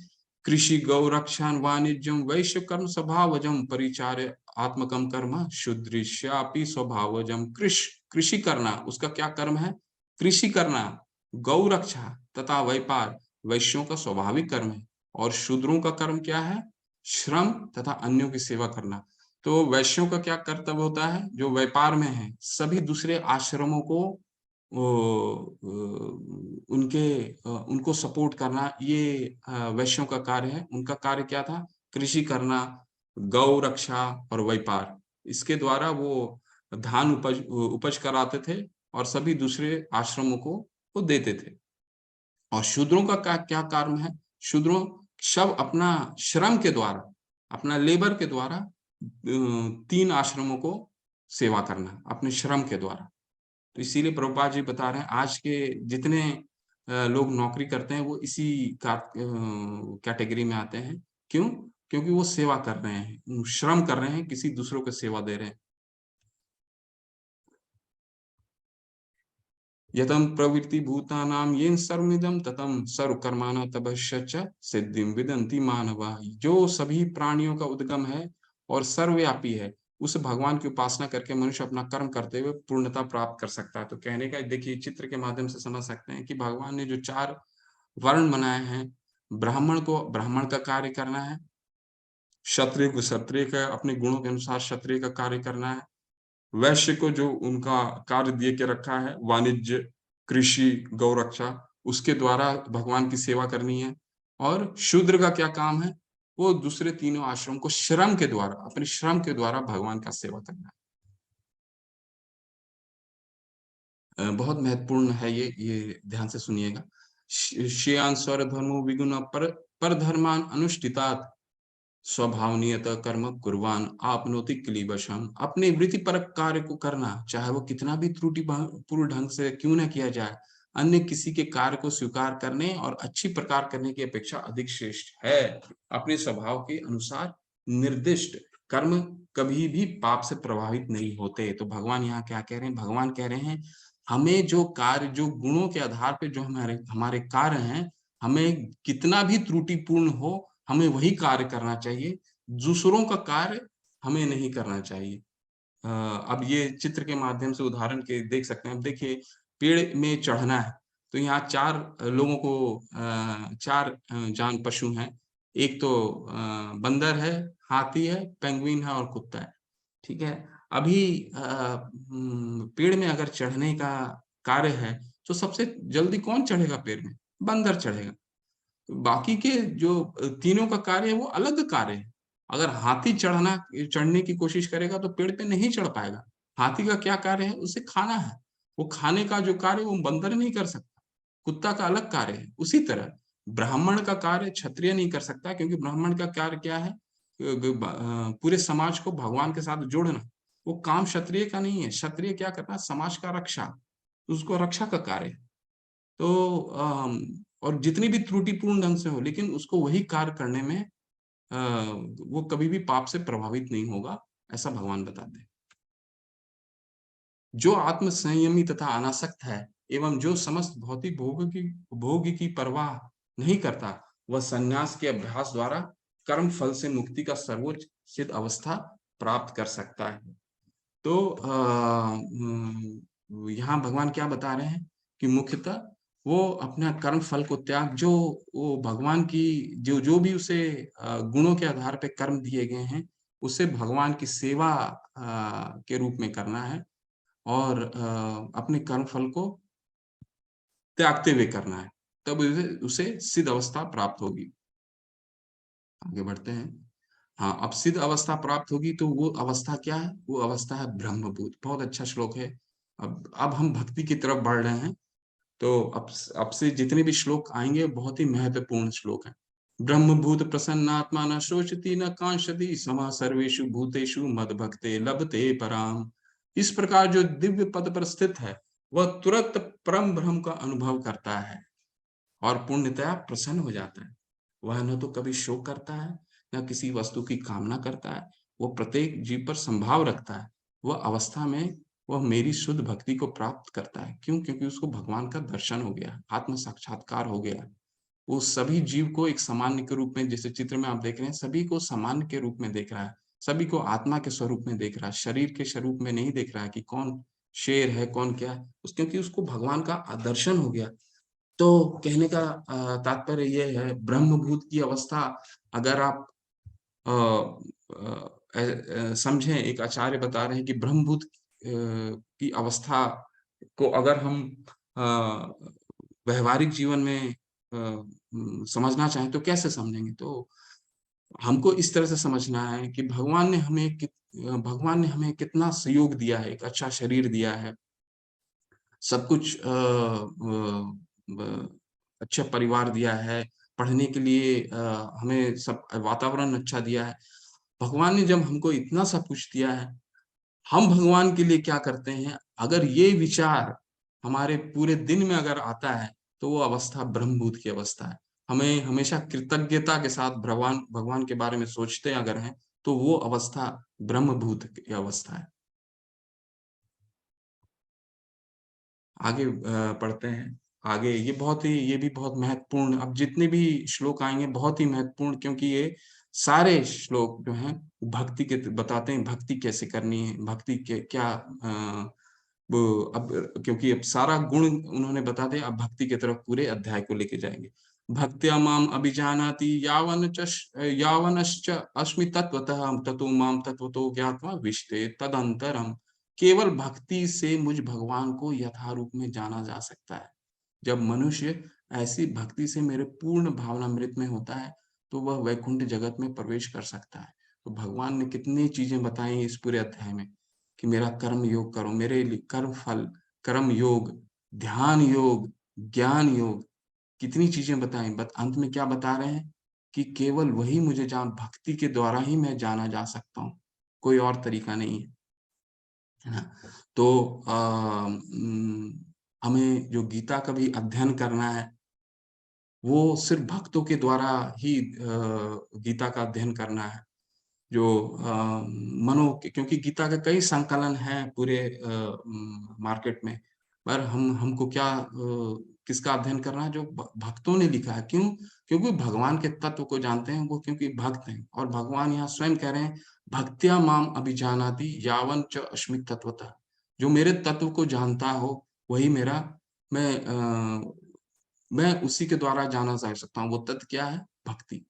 कृषि गौ रक्षान वाणिज्यम वैश्य कर्म स्वभावजम परिचार्य आत्मकम कर्म शूद्रिश्यापि स्वभावजम। कृषि करना उसका क्या कर्म है? कृषि करना, गौ रक्षा तथा व्यापार वैश्यों का स्वाभाविक कर्म है। और शूद्रों का कर्म क्या है? श्रम तथा अन्यों की सेवा करना। तो वैश्यों का क्या कर्तव्य होता है? जो व्यापार में है, सभी दूसरे आश्रमों को उनको सपोर्ट करना, ये वैश्यों का कार्य है। उनका कार्य क्या था? कृषि करना, गौ रक्षा और व्यापार। इसके द्वारा वो धान उपज कराते थे और सभी दूसरे आश्रमों को वो देते थे। और शूद्रों का क्या कार्य है? शूद्रों सब अपना श्रम के द्वारा, अपना लेबर के द्वारा 3 आश्रमों को सेवा करना अपने श्रम के द्वारा। तो इसीलिए प्रभुपाद जी बता रहे हैं आज के जितने लोग नौकरी करते हैं वो इसी कैटेगरी में आते हैं। क्यों? क्योंकि वो सेवा कर रहे हैं, श्रम कर रहे हैं, किसी दूसरों को सेवा दे रहे हैं। यतम प्रवृत्ति भूतानाम येन सर्वमिदं ततम सर्व कर्माणा तपश्च सिद्धिं विदन्ति मानवा। जो सभी प्राणियों का उद्गम है और सर्वव्यापी है, उस भगवान की उपासना करके मनुष्य अपना कर्म करते हुए पूर्णता प्राप्त कर सकता है। तो कहने का देखिए चित्र के माध्यम से समझ सकते हैं कि भगवान ने जो 4 वर्ण बनाए हैं, ब्राह्मण को ब्राह्मण का कार्य करना है, क्षत्रिय को क्षत्रिय का अपने गुणों के अनुसार क्षत्रिय का कार्य करना है, वैश्य को जो उनका कार्य दे के रखा है वाणिज्य कृषि गौरक्षा, उसके द्वारा भगवान की सेवा करनी है। और शूद्र का क्या काम है? वो दूसरे तीनों आश्रम को श्रम के द्वारा, अपने श्रम के द्वारा भगवान का सेवा करना है। बहुत महत्वपूर्ण है ये ध्यान से सुनिएगा। श्रेयान स्वर धर्मो विगुण पर धर्मान अनुष्ठितात स्वभावनीयत कर्म कुर्वान आपनोति क्लीबशम। अपने वृत्तिपरक कार्य को करना, चाहे वो कितना भी त्रुटिपूर्ण ढंग से क्यों न किया जाए, अन्य किसी के कार्य को स्वीकार करने और अच्छी प्रकार करने की अपेक्षा अधिक श्रेष्ठ है। अपने स्वभाव के अनुसार निर्दिष्ट कर्म कभी भी पाप से प्रभावित नहीं होते। तो भगवान यहाँ क्या कह रहे हैं? भगवान कह रहे हैं हमें जो कार्य, जो गुणों के आधार पे जो हमारे हमारे कार्य हैं, हमें कितना भी त्रुटिपूर्ण हो, हमें वही कार्य करना चाहिए, दूसरों का कार्य हमें नहीं करना चाहिए। अब ये चित्र के माध्यम से उदाहरण के देख सकते हैं। अब देखिए पेड़ में चढ़ना है, तो यहाँ 4 लोगों को 4 जान पशु हैं। एक तो बंदर है, हाथी है, पेंगुइन है और कुत्ता है। ठीक है? अभी पेड़ में अगर चढ़ने का कार्य है, तो सबसे जल्दी कौन चढ़ेगा पेड़ में? बंदर चढ़ेगा। बाकी के जो तीनों का कार्य है वो अलग कार्य है। अगर हाथी चढ़ने की कोशिश करेगा तो पेड़ पे नहीं चढ़ पाएगा। हाथी का क्या कार्य है? उसे खाना है। वो खाने का जो कार्य वो बंदर नहीं कर सकता। कुत्ता का अलग कार्य है। उसी तरह ब्राह्मण का कार्य क्षत्रिय नहीं कर सकता, क्योंकि ब्राह्मण का कार्य क्या है? पूरे समाज को भगवान के साथ जोड़ना। वो काम क्षत्रिय का नहीं है। क्षत्रिय क्या करना? समाज का रक्षा, उसको रक्षा का कार्य है। तो और जितनी भी त्रुटिपूर्ण ढंग से हो, लेकिन उसको वही कार्य करने में वो कभी भी पाप से प्रभावित नहीं होगा, ऐसा भगवान बताते हैं। जो आत्म संयमी तथा अनासक्त है एवं जो समस्त भौतिक भोग की परवाह नहीं करता, वह संन्यास के अभ्यास द्वारा कर्म फल से मुक्ति का सर्वोच्च सिद्ध अवस्था प्राप्त कर सकता है। तो यहाँ भगवान क्या बता रहे हैं कि मुख्यतः वो अपना कर्म फल को त्याग, जो वो भगवान की जो जो भी उसे गुणों के आधार पे कर्म दिए गए हैं, उसे भगवान की सेवा के रूप में करना है और अपने कर्म फल को त्यागते हुए करना है, तब उसे उसे सिद्ध अवस्था प्राप्त होगी। आगे बढ़ते हैं। हाँ, अब सिद्ध अवस्था प्राप्त होगी तो वो अवस्था क्या है? वो अवस्था है ब्रह्मभूत। बहुत अच्छा श्लोक है। अब हम भक्ति की तरफ बढ़ रहे हैं, तो अब से जितने भी श्लोक आएंगे बहुत ही महत्वपूर्ण श्लोक हैं। ब्रह्मभूत प्रसन्नात्मा न शोचति न कांक्षति समा सर्वेषु भूतेषु मद भक्ते लभते पराम। इस प्रकार जो दिव्य पद पर स्थित है, वह तुरंत परम ब्रह्म का अनुभव करता है और पूर्णतया प्रसन्न हो जाता है। वह न तो कभी शोक करता है, न किसी वस्तु की कामना करता है। वो प्रत्येक जीव पर संभाव रखता है। वह अवस्था में वह मेरी शुद्ध भक्ति को प्राप्त करता है। क्यों? क्योंकि उसको भगवान का दर्शन हो गया, आत्म साक्षात्कार हो गया। वो सभी जीव को एक सामान्य के रूप में, जैसे चित्र में आप देख रहे हैं, सभी को सामान्य के रूप में देख रहा है, सभी को आत्मा के स्वरूप में देख रहा है, शरीर के स्वरूप में नहीं देख रहा है कि कौन शेर है कौन क्या है। क्योंकि उसको भगवान का दर्शन हो गया। तो कहने का तात्पर्य ये है, ब्रह्मभूत की अवस्था अगर आप समझें, एक आचार्य बता रहे हैं कि ब्रह्मभूत की अवस्था को अगर हम व्यवहारिक जीवन में समझना चाहें तो कैसे समझेंगे? तो हमको इस तरह से समझना है कि भगवान ने हमें कितना सहयोग दिया है, एक अच्छा शरीर दिया है, सब कुछ अच्छा परिवार दिया है, पढ़ने के लिए हमें सब वातावरण अच्छा दिया है। भगवान ने जब हमको इतना सब कुछ दिया है, हम भगवान के लिए क्या करते हैं? अगर ये विचार हमारे पूरे दिन में अगर आता है, तो वो अवस्था ब्रह्मभूत की अवस्था है। हमें हमेशा कृतज्ञता के साथ भगवान भगवान के बारे में सोचते अगर हैं, तो वो अवस्था ब्रह्मभूत की अवस्था है। आगे पढ़ते हैं। आगे ये भी बहुत महत्वपूर्ण, अब जितने भी श्लोक आएँगे बहुत ही महत्वपूर्ण, क्योंकि ये सारे श्लोक जो हैं भक्ति के बताते हैं भक्ति कैसे करनी है, भक्ति के क्या वो अब क्योंकि अब सारा गुण उन्होंने बता दिया, अब भक्ति की तरफ पूरे अध्याय को लेके जाएँगे। भक्त्या माम अभिजानाति यावनश्च अस्मि तत्वतः ततो माम तत्वतो ज्ञात्वा विशते तदंतरम। केवल भक्ति से मुझ भगवान को यथारूप में जाना जा सकता है। जब मनुष्य ऐसी भक्ति से मेरे पूर्ण भावनामृत में होता है, तो वह वैकुंठ जगत में प्रवेश कर सकता है। तो भगवान ने कितनी चीजें बताई इस पूरे अध्याय में कि मेरा कर्म योग करो, मेरे लिए कर्म फल, कर्म योग, ध्यान योग, ज्ञान योग, कितनी चीजें बताई। बट अंत में क्या बता रहे हैं कि केवल वही मुझे जान भक्ति के द्वारा ही मैं जाना जा सकता हूँ, कोई और तरीका नहीं है। है ना? तो हमें जो गीता का भी अध्ययन करना है, वो सिर्फ भक्तों के द्वारा ही गीता का अध्ययन करना है। जो क्योंकि गीता के कई संकलन हैं पूरे मार्केट में, पर हम हमको क्या किसका अध्ययन करना है? जो भक्तों ने लिखा है। क्यों? क्योंकि भगवान के तत्व को जानते हैं वो, क्योंकि भक्त हैं। और भगवान यहाँ स्वयं कह रहे हैं, भक्त्या माम अभिजानाति यावन च अस्मि तत्वतः। जो मेरे तत्व को जानता हो वही मेरा, मैं मैं उसी के द्वारा जाना जा सकता हूँ। वो तत्व क्या है? भक्ति।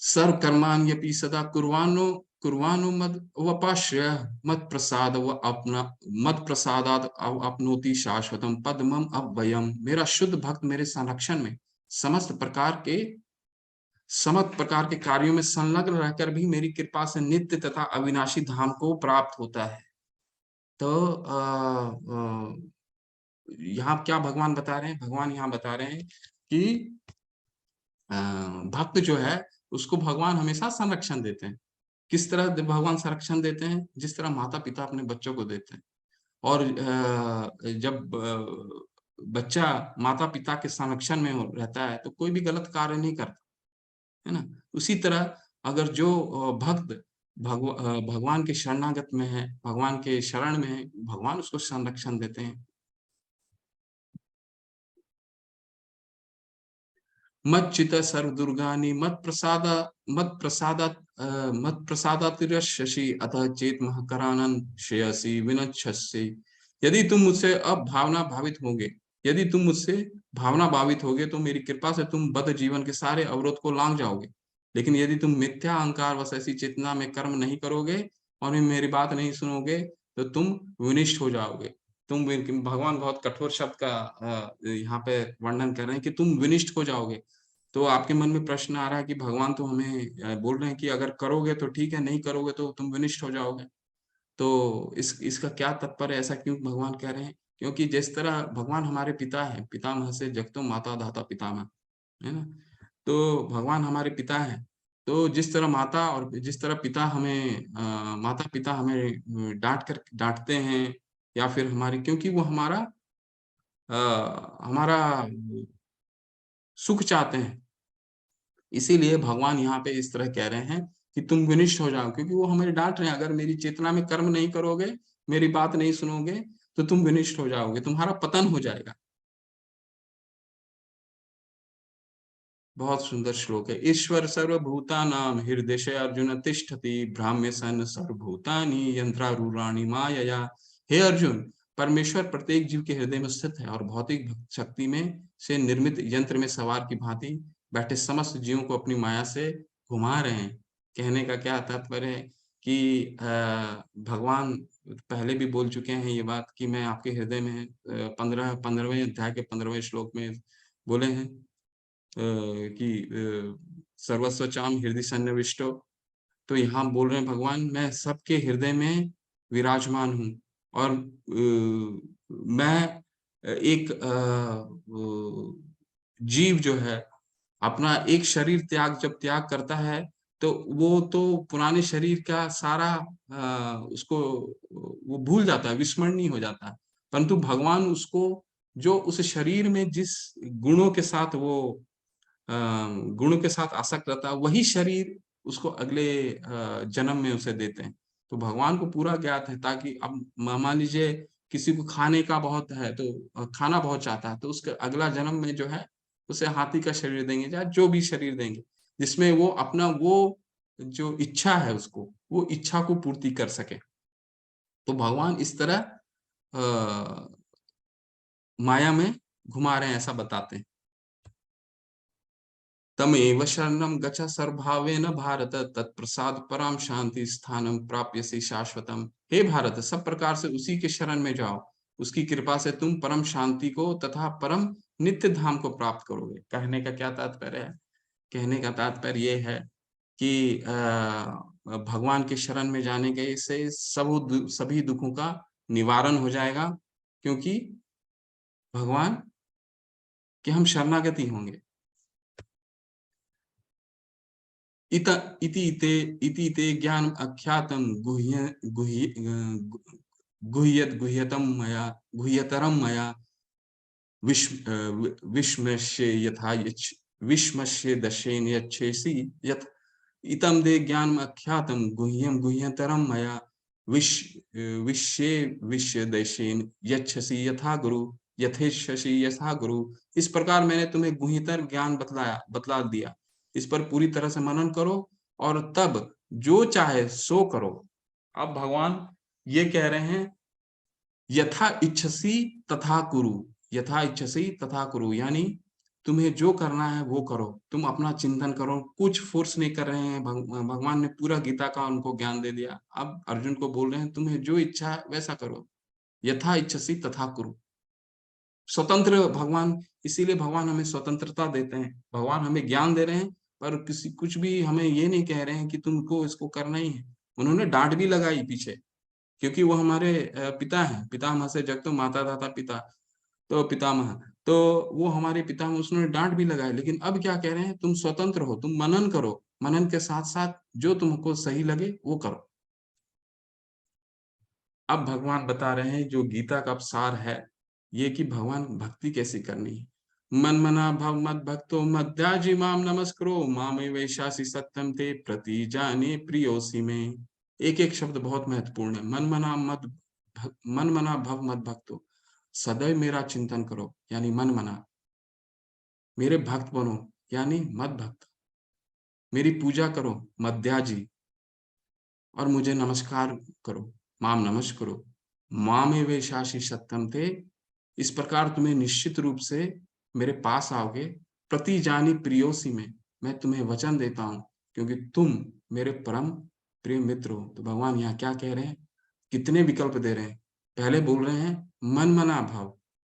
सर्वकर्माण्यपि सदा कुर्वाणो मद वपाश्रयः मत्प्रसाद व अपना मत्प्रसादात् अपनोति शाश्वतम् पद्मम् अव्ययम्। मेरा शुद्ध भक्त मेरे संरक्षण में समस्त प्रकार के कार्यों में संलग्न रहकर भी मेरी कृपा से नित्य तथा अविनाशी धाम को प्राप्त होता है। तो यहाँ क्या भगवान बता रहे हैं? भगवान यहाँ बता रहे हैं कि अ, भक्त जो है उसको भगवान हमेशा संरक्षण देते हैं। किस तरह भगवान संरक्षण देते हैं? जिस तरह माता-पिता अपने बच्चों को देते हैं। और जब बच्चा माता-पिता के संरक्षण में रहता है तो कोई भी गलत कार्य नहीं करता, है ना? उसी तरह अगर जो भक्त भगवान के शरणागत में है, भगवान के शरण में है, भगवान उसको संरक्षण देते हैं। मच्चित सर्व दुर्गानि मत प्रसादातिरशसि अतः चेत महकरानंद श्रेयसी विनच्छसि। यदि तुम मुझसे अब भावना भावित होगे, यदि तुम मुझसे भावना भावित होगे तो मेरी कृपा से तुम बद्ध जीवन के सारे अवरोध को लांघ जाओगे। लेकिन यदि तुम मिथ्या अहंकार वश ऐसी चेतना में कर्म नहीं करोगे और मेरी बात नहीं सुनोगे तो तुम विनिष्ट हो जाओगे। भगवान बहुत कठोर शब्द का यहाँ पे वर्णन कर रहे हैं कि तुम विनिष्ट हो जाओगे। तो आपके मन में प्रश्न आ रहा है कि भगवान तो हमें बोल रहे हैं कि अगर करोगे तो ठीक है, नहीं करोगे तो तुम विनिष्ट हो जाओगे। तो इसका क्या तात्पर्य है, ऐसा क्यों भगवान कह रहे हैं? क्योंकि जिस तरह भगवान हमारे पिता है, पितामह से जगतो माता धाता पितामह, है ना? तो भगवान हमारे पिता हैं। तो जिस तरह माता और जिस तरह पिता हमें माता पिता हमें डांटते हैं या फिर हमारे, क्योंकि वो हमारा सुख चाहते हैं, इसीलिए भगवान यहाँ पे इस तरह कह रहे हैं कि तुम विनिष्ट हो जाओ, क्योंकि वो हमें डांट रहे हैं, अगर मेरी चेतना में कर्म नहीं करोगे, मेरी बात नहीं सुनोगे तो तुम विनिष्ट हो जाओगे, तुम्हारा पतन हो जाएगा। बहुत सुंदर श्लोक है। ईश्वर सर्वभूतानां हृदय अर्जुन तिष्ठति भ्राम्य सन सर्वभूतानि यंत्रारूढ़ानि मायया। हे अर्जुन, परमेश्वर प्रत्येक जीव के हृदय में स्थित है और भौतिक शक्ति में से निर्मित यंत्र में सवार की भांति बैठे समस्त जीवों को अपनी माया से घुमा रहे हैं। कहने का क्या तात्पर्य है कि भगवान पहले भी बोल चुके हैं ये बात कि मैं आपके हृदय में 15वें अध्याय के 15वें श्लोक में बोले हैं कि सर्वस्वचाम हृदय सन्निविष्टो। तो यहाँ बोल रहे हैं भगवान, मैं सबके हृदय में विराजमान हूँ और मैं एक जीव जो है अपना एक शरीर जब त्याग करता है तो वो तो पुराने शरीर का सारा उसको वो भूल जाता है, विस्मरणीय हो जाता है। परंतु भगवान उसको, जो उस शरीर में जिस गुणों के साथ वो अ, गुणों के साथ आसक्त रहता है, वही शरीर उसको अगले जन्म में उसे देते हैं। तो भगवान को पूरा ज्ञात है, ताकि अब मान लीजिए किसी को खाने का बहुत है तो खाना बहुत चाहता है, तो उसके अगला जन्म में जो है उसे हाथी का शरीर देंगे या जो भी शरीर देंगे, जिसमें वो अपना वो जो इच्छा है उसको, वो इच्छा को पूर्ति कर सके। तो भगवान इस तरह माया में घुमा रहे हैं, ऐसा बताते हैं। तमेव शरणं गच्छ सर्वभावेन भारत तत्प्रसाद परम शांति स्थानम प्राप्यसि शाश्वतम। हे भारत, सब प्रकार से उसी के शरण में जाओ, उसकी कृपा से तुम परम शांति को तथा परम नित्य धाम को प्राप्त करोगे। कहने का क्या तात्पर्य है? कहने का तात्पर्य ये है कि भगवान के शरण में जाने के से सभी दुखों का निवारण हो जाएगा, क्योंकि भगवान के हम शरणागति होंगे। इत इति ते ज्ञान अख्यातम गुह्यतरम मया विश्मश्य विश्मश्य दशेन यच्छेसि यत् इतम दे ज्ञान अख्यातम गुह्यतरम मया विश विश्ये विश्य दशेन यच्छसि यथा गुरु यथेच्छसि यथा गुरु। इस प्रकार मैंने तुम्हें गुह्यतर ज्ञान बतला दिया, इस पर पूरी तरह से मनन करो और तब जो चाहे सो करो। अब भगवान ये कह रहे हैं, यथा इच्छसी तथा कुरु। यथा इच्छसी तथा कुरु यानी तुम्हें जो करना है वो करो, तुम अपना चिंतन करो, कुछ फोर्स नहीं कर रहे हैं। भगवान ने पूरा गीता का उनको ज्ञान दे दिया, अब अर्जुन को बोल रहे हैं तुम्हें जो इच्छा है वैसा करो। यथा इच्छसी तथा कुरु, स्वतंत्र भगवान, इसीलिए भगवान हमें स्वतंत्रता देते हैं। भगवान हमें ज्ञान दे रहे हैं पर किसी कुछ भी हमें ये नहीं कह रहे हैं कि तुमको इसको करना ही है। उन्होंने डांट भी लगाई पीछे, क्योंकि वो हमारे पिता हैं, पितामह से जग तो माता दाता पिता, तो पितामह, तो वो हमारे पिता में उसने डांट भी लगाई। लेकिन अब क्या कह रहे हैं, तुम स्वतंत्र हो, तुम मनन करो, मनन के साथ साथ जो तुमको सही लगे वो करो। अब भगवान बता रहे हैं जो गीता का सार है, ये कि भगवान भक्ति कैसे करनी है। मन मना भव मद भक्तो मद्याजी माम नमस्करो मामे वैशासी सत्यम ते प्रति जाने प्रियोसी में। एक एक शब्द बहुत महत्वपूर्ण है। मन मना भव मद भक्तो, सदैव मेरा चिंतन करो, यानी मन मना मेरे भक्त बनो, यानी मद भक्त, मेरी पूजा करो मध्याजी, और मुझे नमस्कार करो, माम नमस्करो, मामे वेशाशी सत्यम थे। इस प्रकार तुम्हें निश्चित रूप से मेरे पास आओगे, प्रति जानी प्रियोसी में, मैं तुम्हें वचन देता हूँ, क्योंकि तुम मेरे परम प्रिय मित्र हो। तो भगवान यहाँ क्या कह रहे हैं, कितने विकल्प दे रहे हैं। पहले बोल रहे हैं मन मना भाव,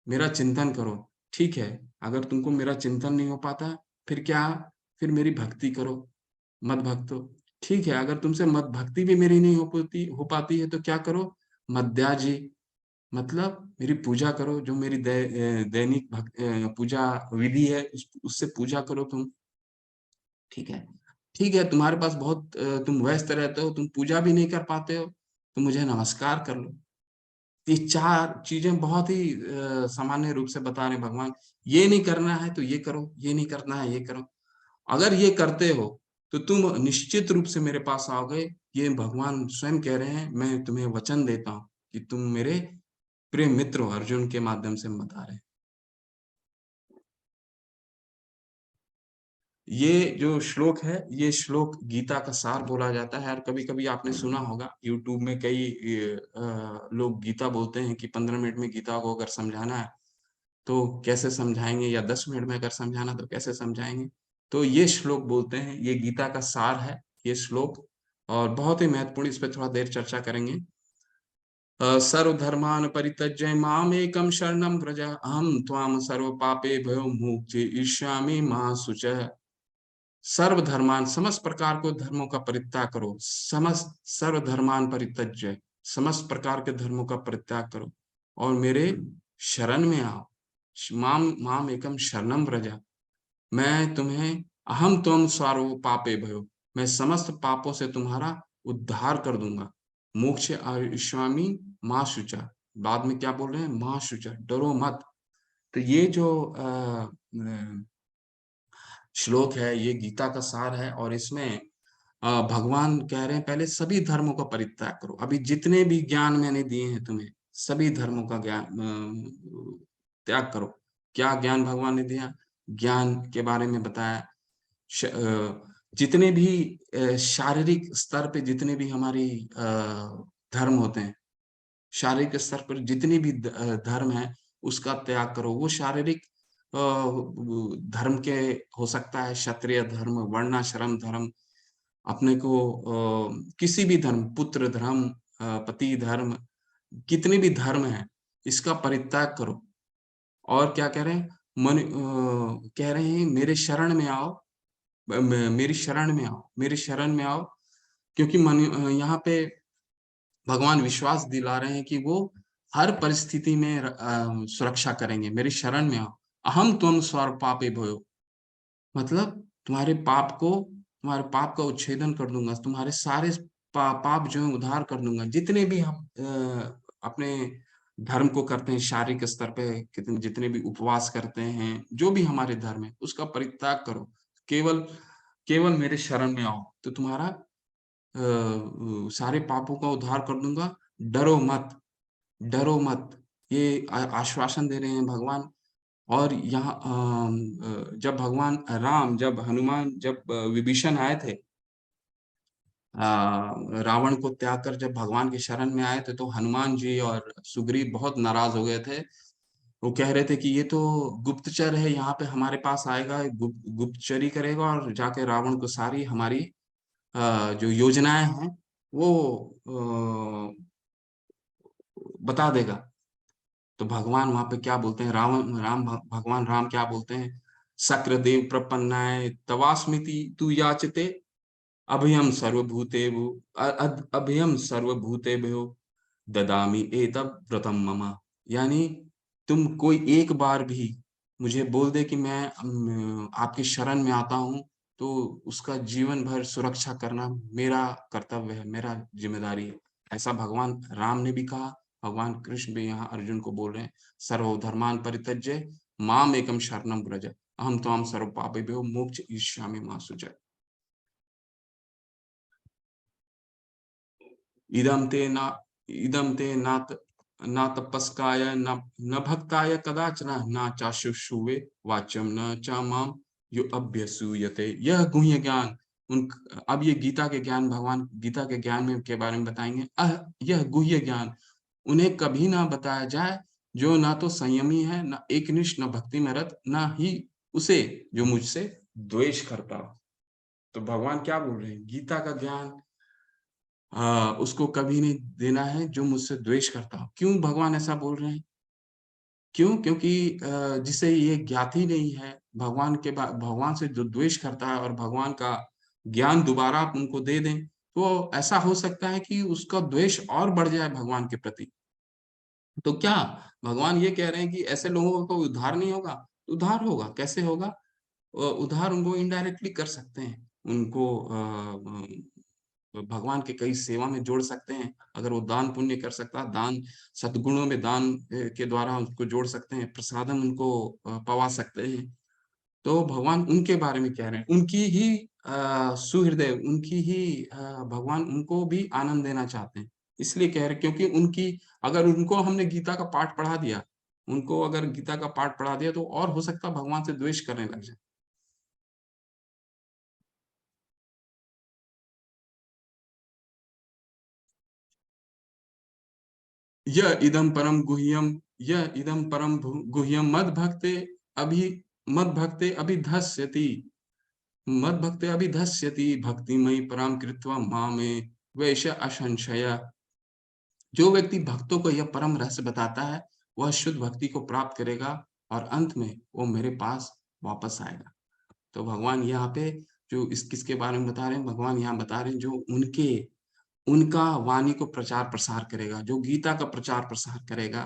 मेरा चिंतन करो। ठीक है, अगर तुमको मेरा चिंतन नहीं हो पाता, फिर क्या, फिर मेरी भक्ति करो, मत भक्तो। ठीक है, अगर तुमसे मत भक्ति भी मेरी नहीं हो पाती है, तो क्या करो, मद्याजी, मतलब मेरी पूजा करो, जो मेरी दैनिक पूजा विधि है, उससे पूजा करो तुम। ठीक है, ठीक है, तुम्हारे पास बहुत तुम व्यस्त रहते हो, तुम पूजा भी नहीं कर पाते हो, तो मुझे नमस्कार कर लो। ये चार चीजें बहुत ही सामान्य रूप से बता रहे हैं भगवान। ये नहीं करना है तो ये करो, ये नहीं करना है ये करो। अगर ये करते हो तो तुम निश्चित रूप से मेरे पास आओगे। ये भगवान स्वयं कह रहे हैं, मैं तुम्हें वचन देता हूँ कि तुम मेरे प्रिय मित्र हो, अर्जुन के माध्यम से बता रहे हैं। ये जो श्लोक है, ये श्लोक गीता का सार बोला जाता है। और कभी कभी आपने सुना होगा यूट्यूब में कई लोग गीता बोलते हैं कि 15 मिनट में गीता को अगर समझाना है तो कैसे समझाएंगे, या 10 मिनट में अगर समझाना तो कैसे समझाएंगे। तो ये श्लोक बोलते हैं, ये गीता का सार है ये श्लोक, और बहुत ही महत्वपूर्ण, इस पर थोड़ा देर चर्चा करेंगे। सर्वधर्मान् परित्यज्य माम एकम शरणम व्रज, अहम त्वाम सर्व पापेभ्यो मोक्षयिष्यामि मा शुचः। सर्वधर्मान, समस्त प्रकार को धर्मों का परित्याग करो, समस्त सर्वधर्मान परित्यज्य, समस्त प्रकार के धर्मों का परित्याग करो, और मेरे शरण में आओ। माम माम एकम शरणम व्रजा, मैं तुम्हें, अहम त्वम सर्व पापे भयो, मैं समस्त पापों से तुम्हारा उद्धार कर दूंगा। मोक्ष आयुष्यामी माँ शुचा, बाद में क्या बोल रहे हैं, माँ शुचा, डरो मत। तो ये जो श्लोक है, ये गीता का सार है, और इसमें भगवान कह रहे हैं पहले सभी धर्मों का परित्याग करो। अभी जितने भी ज्ञान मैंने दिए हैं तुम्हें, सभी धर्मों का ज्ञान त्याग करो। क्या ज्ञान भगवान ने दिया, ज्ञान के बारे में बताया। जितने भी शारीरिक स्तर पे जितने भी हमारी धर्म होते हैं, शारीरिक स्तर पर जितने भी धर्म है, उसका त्याग करो। वो शारीरिक धर्म के हो सकता है, क्षत्रिय धर्म, वर्णाश्रम धर्म, अपने को किसी भी धर्म, पुत्र धर्म, पति धर्म, कितने भी धर्म है, इसका परित्याग करो। और क्या कह रहे हैं, कह रहे हैं मेरे शरण में आओ, मेरी शरण में आओ, मेरी शरण में आओ, क्योंकि यहाँ पे भगवान विश्वास दिला रहे हैं कि वो हर परिस्थिति में सुरक्षा करेंगे। मेरी शरण में आओ, अहम त्वम स्वर पापे भयो, मतलब तुम्हारे पाप का उच्छेदन कर दूंगा, तुम्हारे सारे पाप जो है उद्धार कर दूंगा। जितने भी हम अपने धर्म को करते हैं, शारीरिक स्तर पे कितने जितने भी उपवास करते हैं, जो भी हमारे धर्म है, उसका परित्याग करो। केवल केवल मेरे शरण में आओ, तो तुम्हारा सारे पापों का उद्धार कर दूंगा। डरो मत, डरो मत, ये आश्वासन दे रहे हैं भगवान। और यहाँ जब भगवान राम, जब हनुमान, जब विभीषण आए थे, रावण को त्याग कर जब भगवान की शरण में आए थे, तो हनुमान जी और सुग्रीव बहुत नाराज हो गए थे। वो कह रहे थे कि ये तो गुप्तचर है, यहाँ पे हमारे पास आएगा, गुप्तचरी करेगा, और जाके रावण को सारी हमारी जो योजनाएं हैं वो बता देगा। तो भगवान वहां पे क्या बोलते हैं, भगवान राम क्या बोलते हैं, शक्रदेव प्रपन्नाय तवास्मिति तु याचते, अभयम सर्वभूतेभ्यो, अभयम सर्वभूतेभ्यो ददामि एतत् व्रतम मम। यानी तुम कोई एक बार भी मुझे बोल दे कि मैं आपकी शरण में आता हूँ, तो उसका जीवन भर सुरक्षा करना मेरा कर्तव्य है, मेरा जिम्मेदारी है। ऐसा भगवान राम ने भी कहा। भगवान कृष्ण भी यहाँ अर्जुन को बोल रहे हैं, सर्वधर्मान परित्यज्य माम एकम शरणम व्रज, अहम त्वाम सर्व पापेभ्यो मोक्षयिष्यामि मा शुचः। इदम ते ना इदम ते नात न तपस्काय न भक्ताय कदाचन न चाशुषुवे वाच्यम न च माम यो अभ्यसूयते, यह गुह्य ज्ञान। उन अब ये गीता के ज्ञान, भगवान गीता के ज्ञान में के बारे में बताएंगे। यह गुह्य ज्ञान उन्हें कभी ना बताया जाए जो ना तो संयमी है, ना एकनिष्ठ, ना भक्ति में रत, ना ही उसे जो मुझसे द्वेष करता हो। तो भगवान क्या बोल रहे हैं? गीता का ज्ञान उसको कभी नहीं देना है जो मुझसे द्वेष करता हो। क्यों भगवान ऐसा बोल रहे हैं? क्यों? क्योंकि जिसे ये ज्ञात ही नहीं है भगवान के भगवान से जो द्वेष करता है और भगवान का ज्ञान दोबारा आप उनको दे दें, तो ऐसा हो सकता है कि उसका द्वेष और बढ़ जाए भगवान के प्रति। तो क्या भगवान ये कह रहे हैं कि ऐसे लोगों का उद्धार नहीं होगा? उद्धार होगा। कैसे होगा? उद्धार उनको इनडायरेक्टली कर सकते हैं। उनको भगवान के कई सेवा में जोड़ सकते हैं। अगर वो दान पुण्य कर सकता है, दान सद्गुणों में दान के द्वारा उसको जोड़ सकते हैं, प्रसादम उनको पवा सकते हैं। तो भगवान उनके बारे में कह रहे हैं। उनकी ही सुहृदय, उनकी ही भगवान उनको भी आनंद देना चाहते हैं। इसलिए कह रहे हैं क्योंकि उनकी, अगर उनको हमने गीता का पाठ पढ़ा दिया, उनको अगर गीता का पाठ पढ़ा दिया तो और हो सकता है भगवान से द्वेष करने लग जाए। यह इदम परम गुह्यम मद भक्ते अभि मद भक्ते अभिधस्यति मद भक्ते अभिधस्यति भक्तिमयी पराम कृत्वा मामे वैश्य असंशय। जो व्यक्ति भक्तों को यह परम रहस्य बताता है, वह शुद्ध भक्ति को प्राप्त करेगा और अंत में वो मेरे पास वापस आएगा। तो भगवान यहाँ पे जो इस किसके बारे में बता रहे हैं? भगवान यहाँ बता रहे हैं जो उनके उनका वाणी को प्रचार प्रसार करेगा, जो गीता का प्रचार प्रसार करेगा,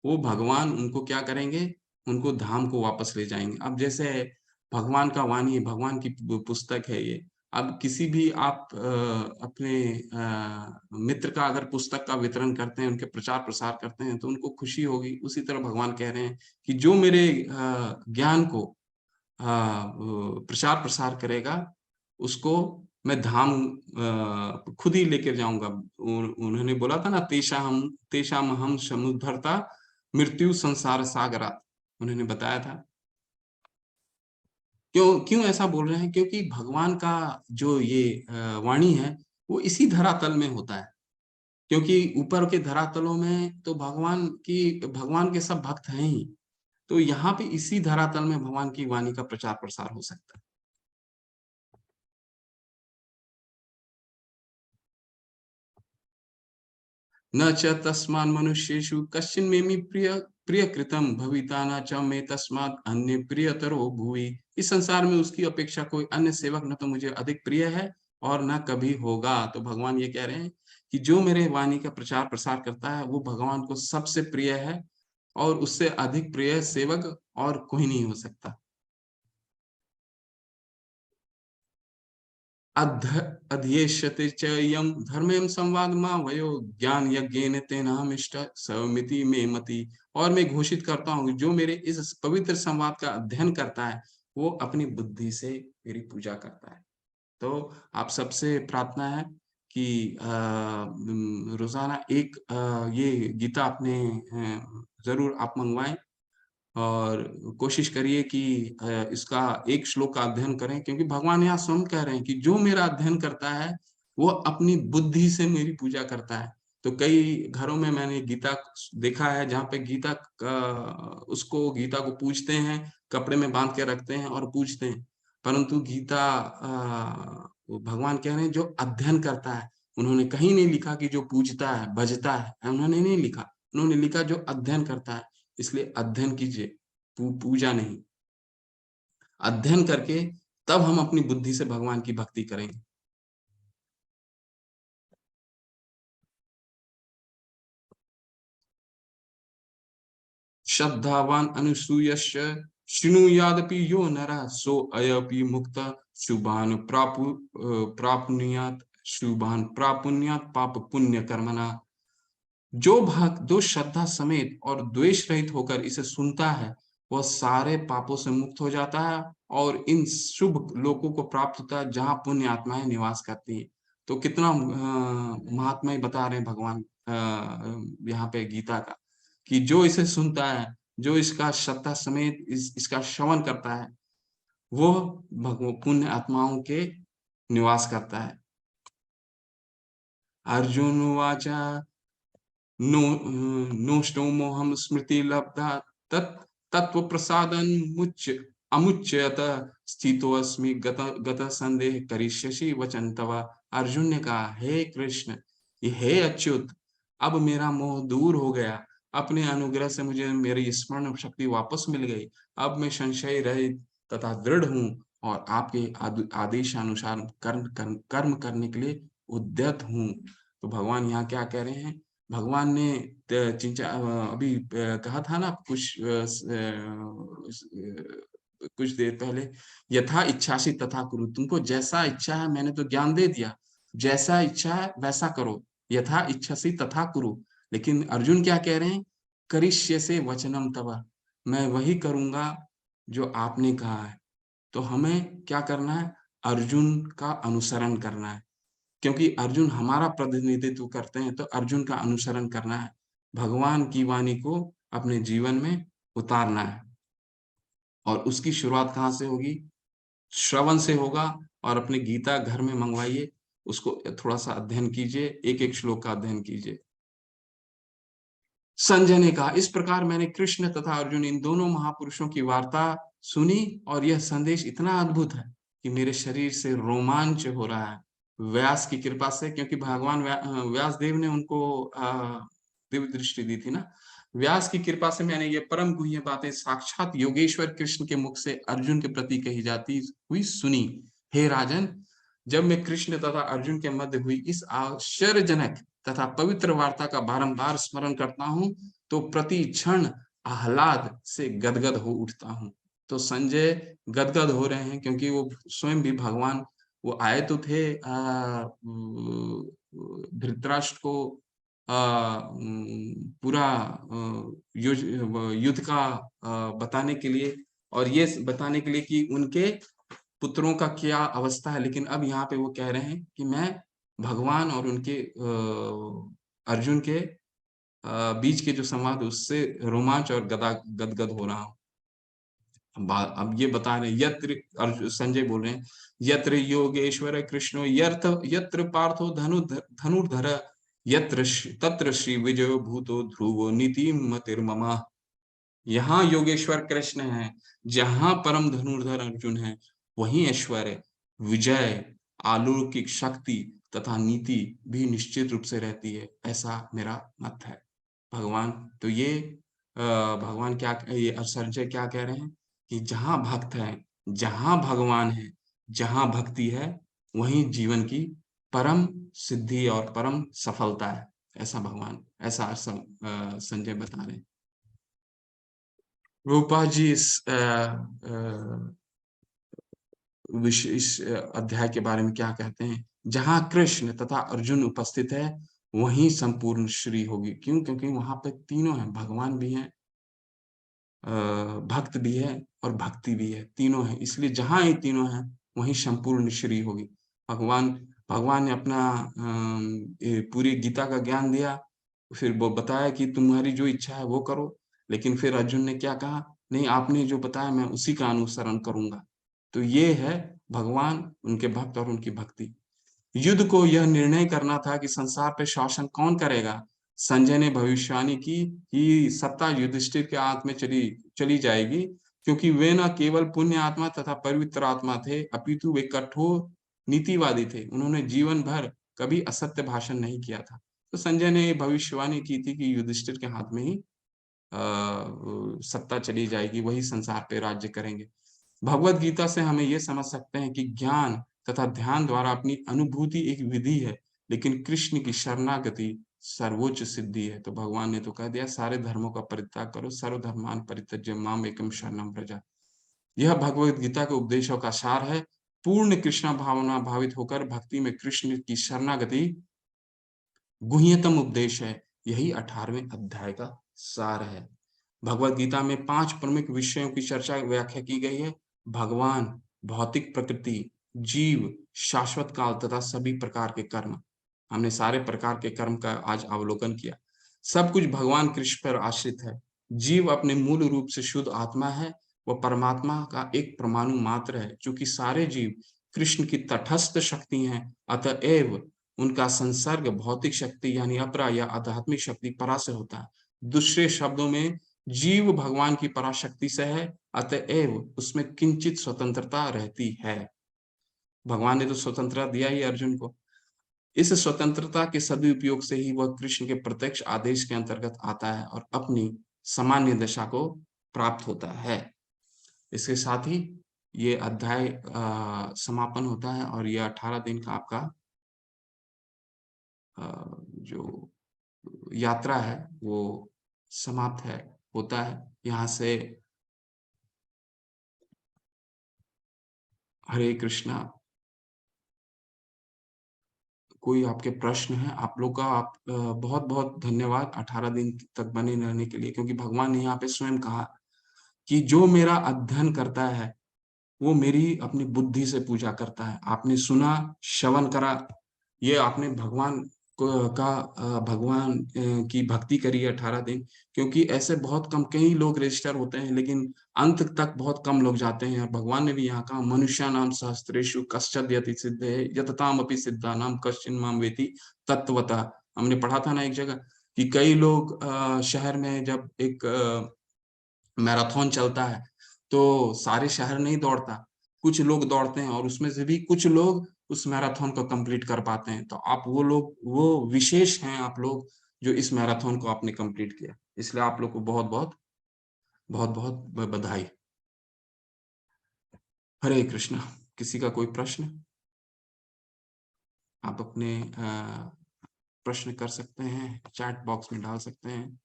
वो भगवान उनको क्या करेंगे? उनको धाम को वापस ले जाएंगे। अब जैसे भगवान का वाणी है, भगवान की पुस्तक है ये। अब किसी भी आप अपने मित्र का अगर पुस्तक का वितरण करते हैं, उनके प्रचार प्रसार करते हैं, तो उनको खुशी होगी। उसी तरह भगवान कह रहे हैं कि जो मेरे ज्ञान को प्रचार प्रसार करेगा, उसको मैं धाम खुद ही लेकर जाऊंगा। उन्होंने बोला था ना, तेषाम हम समुद्धरता मृत्यु संसार सागरात, उन्होंने बताया था। क्यों क्यों ऐसा बोल रहे हैं? क्योंकि भगवान का जो ये वाणी है, वो इसी धरातल में होता है। क्योंकि ऊपर के धरातलों में तो भगवान के सब भक्त हैं ही। तो यहाँ पे इसी धरातल में भगवान की वाणी का प्रचार प्रसार हो सकता है। न च तस्मान् मनुष्येषु कश्चिन मेमि प्रिय कृतम भविता न च मे तस्मात् अन्य प्रियतरो भुवि। इस संसार में उसकी अपेक्षा कोई अन्य सेवक न तो मुझे अधिक प्रिय है और न कभी होगा। तो भगवान ये कह रहे हैं कि जो मेरे वाणी का प्रचार प्रसार करता है, वो भगवान को सबसे प्रिय है और उससे अधिक प्रिय सेवक और कोई नहीं हो सकता। अध्येष्यते च यम धर्मेम संवाद मा वयो ज्ञान यज्ञेन तेनाहमिष्ट समिति में मति। और मैं घोषित करता हूँ, जो मेरे इस पवित्र संवाद का अध्ययन करता है, वो अपनी बुद्धि से मेरी पूजा करता है। तो आप सबसे प्रार्थना है कि रोजाना एक ये गीता अपने जरूर आप मंगवाएं और कोशिश करिए कि इसका एक श्लोक का अध्ययन करें। क्योंकि भगवान यहाँ स्वयं कह रहे हैं कि जो मेरा अध्ययन करता है, वो अपनी बुद्धि से मेरी पूजा करता है। तो कई घरों में मैंने गीता देखा है जहाँ पे उसको गीता को पूजते हैं, कपड़े में बांध के रखते हैं और पूजते हैं। परंतु गीता वो भगवान कह रहे हैं जो अध्ययन करता है। उन्होंने कहीं नहीं लिखा कि जो पूजता है भजता है, उन्होंने नहीं लिखा। उन्होंने लिखा जो अध्ययन करता है। इसलिए अध्ययन कीजिए, पूजा नहीं। अध्ययन करके तब हम अपनी बुद्धि से भगवान की भक्ति करेंगे। श्रद्धावान अनुसूयश्च शृणुयादपि यो नरः सो अयपि मुक्त शुभान प्राप्नुयात् शुभान प्रापुण्यात् पाप पुण्य कर्मणा। जो भक्त जो श्रद्धा समेत और द्वेष रहित होकर इसे सुनता है, वह सारे पापों से मुक्त हो जाता है और इन शुभ लोकों को प्राप्त होता है जहाँ पुण्य आत्माएं निवास करती हैं। तो कितना महात्मा बता रहे हैं भगवान यहाँ पे गीता का, कि जो इसे सुनता है, जो इसका श्रद्धा समेत इसका श्रवण करता है, वो पुण्य आत्माओं के निवास करता है। अर्जुन उवाच नो नोष्टोमोहम स्मृति लब्धा तत् तत्व प्रसादन मुच्य अमुच्यत स्थितोऽस्मि गत संदेह करिष्यसि वचन तव। अर्जुन ने कहा, हे कृष्ण, ये हे अच्युत, अब मेरा मोह दूर हो गया। अपने अनुग्रह से मुझे मेरी स्मरण शक्ति वापस मिल गई। अब मैं संशय रहित तथा दृढ़ हूँ और आपके आदेश अनुसार कर्म करने के लिए उद्यत हूँ। तो भगवान यहाँ क्या कह रहे हैं? भगवान ने अभी कहा था ना कुछ देर पहले, यथा इच्छासी तथा कुरु। तुमको जैसा इच्छा है मैंने तो ज्ञान दे दिया, जैसा इच्छा है वैसा करो, यथा इच्छासी तथा कुरु। लेकिन अर्जुन क्या कह रहे हैं? करिष्यसे वचनम तव, मैं वही करूंगा जो आपने कहा है। तो हमें क्या करना है? अर्जुन का अनुसरण करना है, क्योंकि अर्जुन हमारा प्रतिनिधित्व करते हैं, तो अर्जुन का अनुसरण करना है। भगवान की वाणी को अपने जीवन में उतारना है। और उसकी शुरुआत कहाँ से होगी? श्रवण से होगा। और अपने गीता घर में मंगवाइए, उसको थोड़ा सा अध्ययन कीजिए, एक एक श्लोक का अध्ययन कीजिए। संजय ने कहा, इस प्रकार मैंने कृष्ण तथा अर्जुन इन दोनों महापुरुषों की वार्ता सुनी और यह संदेश इतना अद्भुत है कि मेरे शरीर से रोमांच हो रहा है। व्यास की कृपा से, क्योंकि भगवान व्यास देव ने उनको दिव्य दृष्टि दी थी ना। व्यास की कृपा से मैंने ये परम गुह्य बातें साक्षात योगेश्वर कृष्ण के मुख से अर्जुन के प्रति कही जाती हुई सुनी। हे राजन, जब मैं कृष्ण तथा अर्जुन के मध्य हुई इस आश्चर्यजनक तथा पवित्र वार्ता का बारंबार स्मरण करता हूँ, तो प्रति क्षण आह्लाद से गदगद हो उठता हूँ। तो संजय गदगद हो रहे हैं, क्योंकि वो स्वयं भी भगवान, वो आए तो थे धृतराष्ट्र को पूरा युद्ध का बताने के लिए, और ये बताने के लिए कि उनके पुत्रों का क्या अवस्था है। लेकिन अब यहाँ पे वो कह रहे हैं कि मैं भगवान और उनके अर्जुन के बीच के जो संवाद, उससे रोमांच और गदगद हो रहा हूँ। अब ये बता रहे हैं, संजय बोल रहे हैं, यत्र योगेश्वर कृष्णो यत्र पार्थो धनुर्धर तत्र श्री विजयो भूतो ध्रुवो नीति मतिर्ममा। यहाँ योगेश्वर कृष्ण है, जहाँ परम धनुर्धर अर्जुन है, वहीं ऐश्वर्य, विजय, अलौकिक शक्ति तथा नीति भी निश्चित रूप से रहती है, ऐसा मेरा मत है। भगवान तो ये भगवान क्या, ये संजय क्या कह रहे हैं कि जहाँ भक्त है, जहाँ भगवान है, जहाँ भक्ति है, वहीं जीवन की परम सिद्धि और परम सफलता है। ऐसा भगवान, ऐसा संजय बता रहे हैं। रूपा जी इस अध्याय के बारे में क्या कहते हैं? जहाँ कृष्ण तथा अर्जुन उपस्थित है, वहीं संपूर्ण श्री होगी। क्यों? क्योंकि वहां पे तीनों हैं, भगवान भी हैं, भक्त भी है और भक्ति भी है, तीनों है। इसलिए जहाँ ये तीनों हैं, वहीं संपूर्ण श्री होगी। भगवान भगवान ने अपना पूरी गीता का ज्ञान दिया, फिर वो बताया कि तुम्हारी जो इच्छा है वो करो। लेकिन फिर अर्जुन ने क्या कहा? नहीं, आपने जो बताया मैं उसी का अनुसरण करूंगा। तो ये है भगवान, उनके भक्त और उनकी भक्ति। युद्ध को यह निर्णय करना था कि संसार पे शासन कौन करेगा। संजय ने भविष्यवाणी की कि सत्ता युधिष्ठिर के हाथ में चली चली जाएगी, क्योंकि वे न केवल पुण्य आत्मा तथा पवित्र आत्मा थे, अपितु वे कठोर नीतिवादी थे। उन्होंने जीवन भर कभी असत्य भाषण नहीं किया था। तो संजय ने भविष्यवाणी की थी कि युधिष्ठिर के हाथ में ही सत्ता चली जाएगी, वही संसार पे राज्य करेंगे। भगवत गीता से हमें ये समझ सकते हैं कि ज्ञान तथा ध्यान द्वारा अपनी अनुभूति एक विधि है, लेकिन कृष्ण की शरणागति सर्वोच्च सिद्धि है। तो भगवान ने तो कह दिया, सारे धर्मों का परित्याग करो, सर्वधर्मान् परित्यज्य माम एकम शरणम व्रज। यह भगवत गीता के उपदेशों का सार है। पूर्ण कृष्णा भावना भावित होकर भक्ति में कृष्ण की शरणागति गुह्यतम उपदेश है। यही 18वें अध्याय का सार है। भगवत गीता में 5 प्रमुख विषयों की चर्चा व्याख्या की गई है: भगवान, भौतिक प्रकृति, जीव, शाश्वत काल तथा सभी प्रकार के कर्म। हमने सारे प्रकार के कर्म का आज अवलोकन किया। सब कुछ भगवान कृष्ण पर आश्रित है। जीव अपने मूल रूप से शुद्ध आत्मा है, वह परमात्मा का एक परमाणु मात्र है। चूंकि सारे जीव कृष्ण की तटस्थ शक्ति हैं, अतएव उनका संसर्ग भौतिक शक्ति यानी अपरा या आध्यात्मिक शक्ति परा से होता है। दूसरे शब्दों में, जीव भगवान की पराशक्ति से है, अतएव उसमें किंचित स्वतंत्रता रहती है। भगवान ने तो स्वतंत्रता दिया ही अर्जुन को। इस स्वतंत्रता के सदुपयोग से ही वह कृष्ण के प्रत्यक्ष आदेश के अंतर्गत आता है और अपनी सामान्य दशा को प्राप्त होता है। इसके साथ ही ये अध्याय समापन होता है और ये 18 दिन का आपका जो यात्रा है वो समाप्त है होता है। यहाँ से हरे कृष्णा। कोई आपके प्रश्न है? आप लोग का आप बहुत बहुत धन्यवाद 18 दिन तक बने रहने के लिए, क्योंकि भगवान ने यहाँ पे स्वयं कहा कि जो मेरा अध्ययन करता है वो मेरी अपनी बुद्धि से पूजा करता है। आपने सुना, श्रवण करा, ये आपने भगवान भगवान की भक्ति करी है 18 दिन। क्योंकि ऐसे बहुत कम, कई लोग रजिस्टर होते हैं लेकिन अंत तक बहुत कम लोग जाते हैं। और भगवान ने भी यहाँ कहा, मनुष्य नाम सहस्त्रेषु कश्चिद् यति सिद्धे यतताम अपि सिद्धानाम कश्चिन् माम वेति तत्वतः। हमने पढ़ा था ना एक जगह कि कई लोग शहर में जब एक मैराथन चलता है तो सारे शहर नहीं दौड़ता, कुछ लोग दौड़ते हैं और उसमें से भी कुछ लोग उस मैराथन को कंप्लीट कर पाते हैं। तो आप वो लोग, वो विशेष हैं आप लोग जो इस मैराथन को आपने कंप्लीट किया। इसलिए आप लोग को बहुत बहुत बहुत बहुत बधाई। हरे कृष्णा। किसी का कोई प्रश्न? आप अपने प्रश्न कर सकते हैं, चैट बॉक्स में डाल सकते हैं।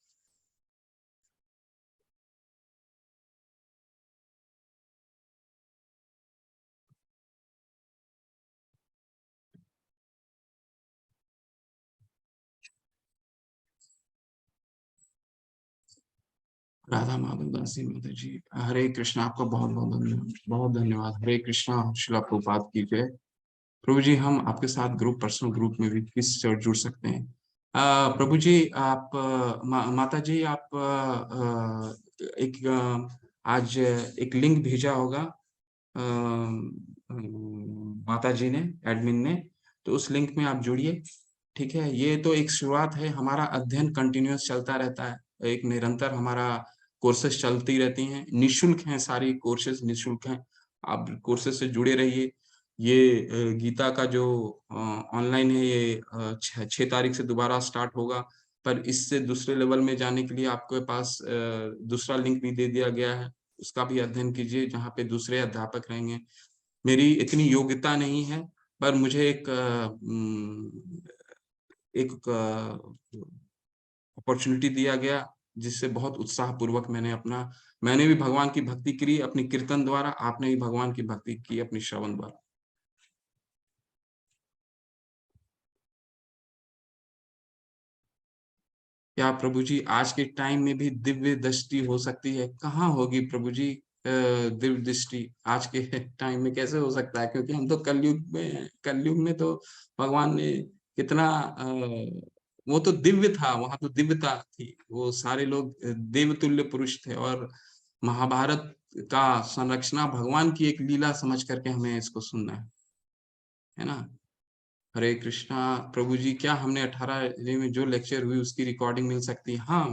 राधा माधव दासी माता जी, हरे कृष्णा। आपका बहुत बहुत धन्यवाद, बहुत धन्यवाद। हरे कृष्णा। शिला प्रभुपाद की जय। प्रभु जी, हम आपके साथ ग्रुप, पर्सनल ग्रुप में भी किस जुड़ सकते हैं? प्रभु जी, आप माता जी, आप एक आज एक लिंक भेजा होगा माता जी ने, एडमिन ने, तो उस लिंक में आप जुड़िए। ठीक है, ये तो एक शुरुआत है। हमारा अध्ययन कंटिन्यूअस चलता रहता है, एक निरंतर हमारा कोर्सेज चलती रहती हैं, निशुल्क हैं, सारी कोर्सेज निशुल्क हैं। आप कोर्सेज से जुड़े रहिए। ये गीता का जो ऑनलाइन है, ये 6 तारीख से दोबारा स्टार्ट होगा। पर इससे दूसरे लेवल में जाने के लिए आपके पास दूसरा लिंक भी दे दिया गया है, उसका भी अध्ययन कीजिए, जहाँ पे दूसरे अध्यापक रहेंगे। मेरी इतनी योग्यता नहीं है, पर मुझे एक अपॉर्चुनिटी दिया गया, जिससे बहुत उत्साह पूर्वक मैंने भी भगवान की भक्ति करी अपनी कीर्तन द्वारा। आपने भी भगवान की भक्ति की अपनी श्रवण द्वारा। क्या प्रभु जी आज के टाइम में भी दिव्य दृष्टि हो सकती है? कहाँ होगी प्रभु जी दिव्य दृष्टि आज के टाइम में? कैसे हो सकता है? क्योंकि हम तो कलयुग में हैं। कलयुग में तो भगवान ने कितना वो तो दिव्य था, वहां तो दिव्यता थी, वो सारे लोग देवतुल्य पुरुष थे। और महाभारत का संरचना भगवान की एक लीला समझ करके हमें इसको सुनना है ना? हरे कृष्णा। प्रभु जी, क्या हमने 18 में जो लेक्चर हुई उसकी रिकॉर्डिंग मिल सकती है? हाँ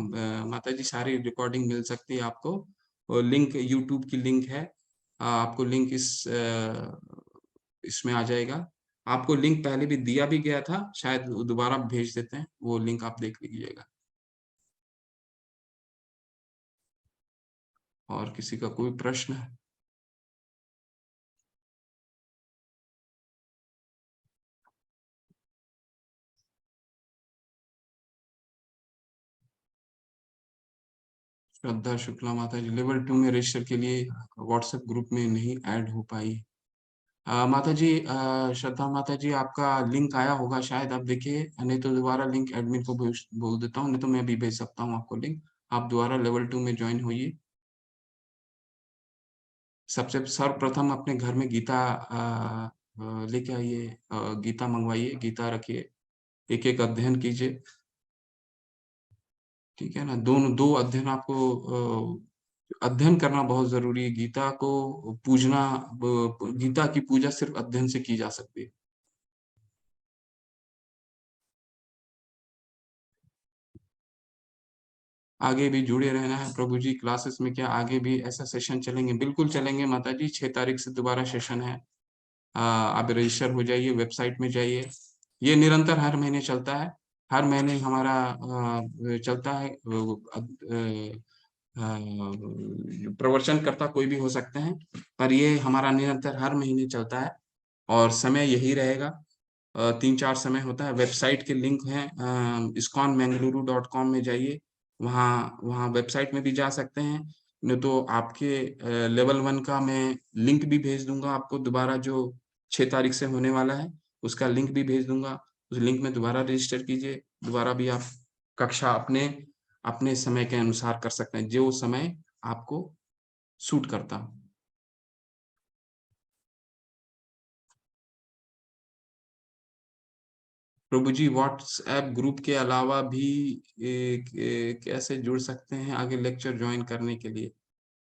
माता जी, सारी रिकॉर्डिंग मिल सकती है आपको। और लिंक, यूट्यूब की लिंक है। आपको लिंक इसमें आ जाएगा। आपको लिंक पहले भी दिया भी गया था, शायद वो दोबारा भेज देते हैं, वो लिंक आप देख लीजिएगा। और किसी का कोई प्रश्न है? श्रद्धा शुक्ला माता जी, लेवल 2 में रजिस्टर के लिए व्हाट्सएप ग्रुप में नहीं ऐड हो पाई। माता जी, श्रद्धा माता जी, आपका लिंक आया होगा शायद, आप देखिए, नहीं तो दोबारा लिंक एडमिन को बोल देता हूँ, नहीं तो मैं भी भेज सकता हूँ आपको लिंक। आप दोबारा लेवल 2 में ज्वाइन होइए। सबसे सर्वप्रथम अपने घर में गीता लेके आइए, गीता मंगवाइए, गीता रखिए, एक एक अध्ययन कीजिए। ठीक है ना? दोनों दो अध्ययन आपको अध्ययन करना बहुत जरूरी है। गीता को पूजना, गीता की पूजा सिर्फ अध्ययन से की जा सकती है। आगे भी जुड़े रहना है प्रभु जी क्लासेस में। क्या आगे भी ऐसा सेशन चलेंगे? बिल्कुल चलेंगे माता जी। 6 तारीख से दोबारा सेशन है। आप रजिस्टर हो जाइए, वेबसाइट में जाइए। ये निरंतर हर महीने चलता है। हर महीने हमारा चलता है। प्रवचनकर्ता कोई भी हो सकते हैं, पर ये हमारा निरंतर हर महीने चलता है और समय यही रहेगा। 3-4 समय होता है। वेबसाइट के लिंक हैं, iskonmangaluru.com में जाइए। वहाँ वहाँ वेबसाइट में भी जा सकते हैं। नहीं तो आपके लेवल 1 का मैं लिंक भी भेज दूंगा आपको दोबारा, जो 6 तारीख से होने वाला है उसका लिंक भी भेज दूंगा। उस लिंक में दोबारा रजिस्टर कीजिए। दोबारा भी आप कक्षा अपने अपने समय के अनुसार कर सकते हैं, जो समय आपको सूट करता हो। प्रभु जी व्हाट्सएप ग्रुप के अलावा भी कैसे जुड़ सकते हैं आगे लेक्चर ज्वाइन करने के लिए?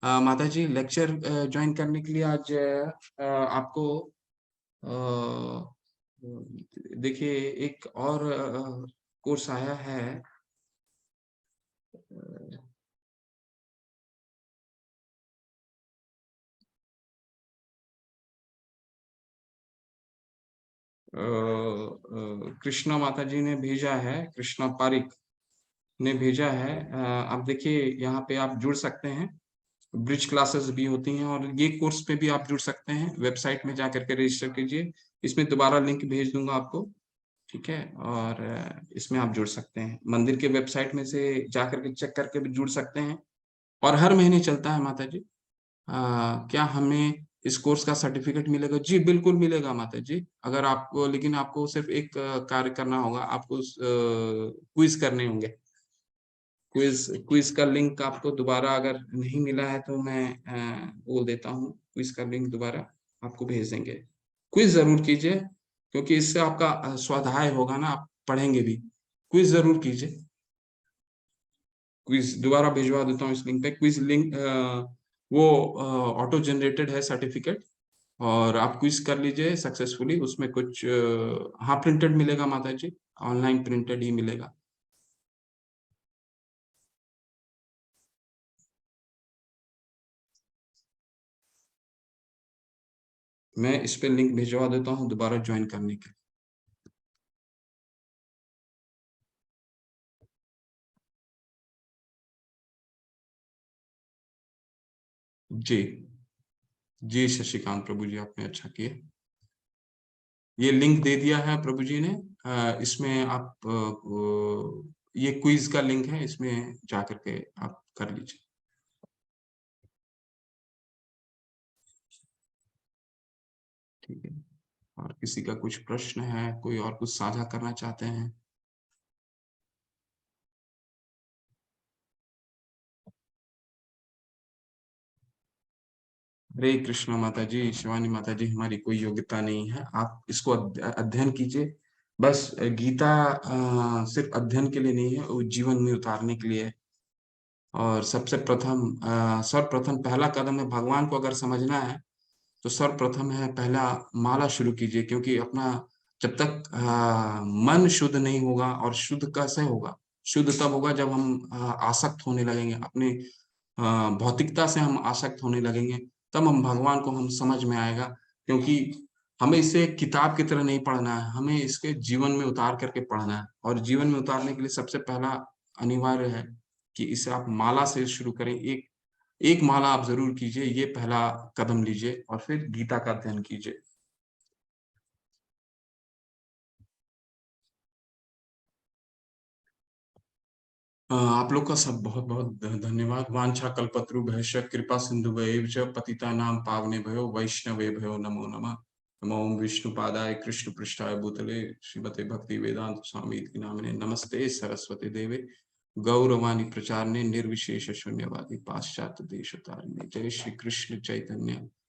माता जी लेक्चर ज्वाइन करने के लिए आज आपको देखिए एक और कोर्स आया है। कृष्णा माता जी ने भेजा है, कृष्णा पारिक ने भेजा है। आप देखिए यहाँ पे आप जुड़ सकते हैं। ब्रिज क्लासेस भी होती हैं और ये कोर्स पे भी आप जुड़ सकते हैं। वेबसाइट में जा करके रजिस्टर कीजिए। इसमें दोबारा लिंक भेज दूंगा आपको, ठीक है? और इसमें आप जुड़ सकते हैं। मंदिर के वेबसाइट में से जा करके चेक करके भी जुड़ सकते हैं। और हर महीने चलता है माता जी। क्या हमें इस कोर्स का सर्टिफिकेट मिलेगा? जी बिल्कुल मिलेगा माता जी। अगर आपको, लेकिन आपको सिर्फ एक कार्य करना होगा। आपको क्विज करने होंगे। क्विज क्विज का लिंक आपको दोबारा अगर नहीं मिला है तो मैं बोल देता हूँ। क्विज का लिंक दोबारा आपको भेज देंगे। क्विज जरूर कीजिए, क्योंकि इससे आपका स्वाध्याय होगा ना, आप पढ़ेंगे भी। क्विज जरूर कीजिए। क्विज दोबारा भिजवा देता हूँ इस लिंक पे। क्विज लिंक वो ऑटो जनरेटेड है सर्टिफिकेट, और आप क्विज कर लीजिए सक्सेसफुली। उसमें कुछ हाँ प्रिंटेड मिलेगा माता जी, ऑनलाइन प्रिंटेड ही मिलेगा। मैं इस पे लिंक भिजवा देता हूँ दोबारा ज्वाइन करने के लिए। जी जी शशिकांत प्रभु जी, आपने अच्छा किया। ये लिंक दे दिया है प्रभु जी ने। इसमें आप ये क्विज का लिंक है, इसमें जा करके आप कर लीजिए। ठीक है। और किसी का कुछ प्रश्न है, कोई और कुछ साझा करना चाहते हैं? हरे कृष्णा माता जी। शिवानी माता जी, हमारी कोई योग्यता नहीं है। आप इसको अध्ययन कीजिए। बस गीता सिर्फ अध्ययन के लिए नहीं है, वो जीवन में उतारने के लिए है। और सबसे प्रथम सर्वप्रथम पहला कदम है, भगवान को अगर समझना है तो सर्वप्रथम है पहला माला शुरू कीजिए। क्योंकि अपना जब तक मन शुद्ध नहीं होगा, और शुद्ध कैसे होगा? शुद्ध तब होगा जब हम आसक्त होने लगेंगे, अपने भौतिकता से हम आसक्त होने लगेंगे, तब हम भगवान को हम समझ में आएगा। क्योंकि हमें इसे किताब की तरह नहीं पढ़ना है, हमें इसके जीवन में उतार करके पढ़ना है। और जीवन में उतारने के लिए सबसे पहला अनिवार्य है कि इसे आप माला से शुरू करें। एक एक माला आप जरूर कीजिए, ये पहला कदम लीजिए, और फिर गीता का अध्ययन कीजिए। आप लोग का सब बहुत बहुत धन्यवाद। वांछा कल्पतरुभ्यश्च कृपा सिंधुभ्यैव च पतितानां पावनेभ्यो वैष्णवेभ्यो नमो नमः। नमो विष्णुपादाय कृष्ण पृष्ठाय भूतले श्रीमते भक्ति वेदांत स्वामी इति नामिने नमस्ते सरस्वती देवे गौरवाणी प्रचारणे निर्विशेष शून्यवादी पाश्चात्य देशतारिणे। जय श्री कृष्ण चैतन्य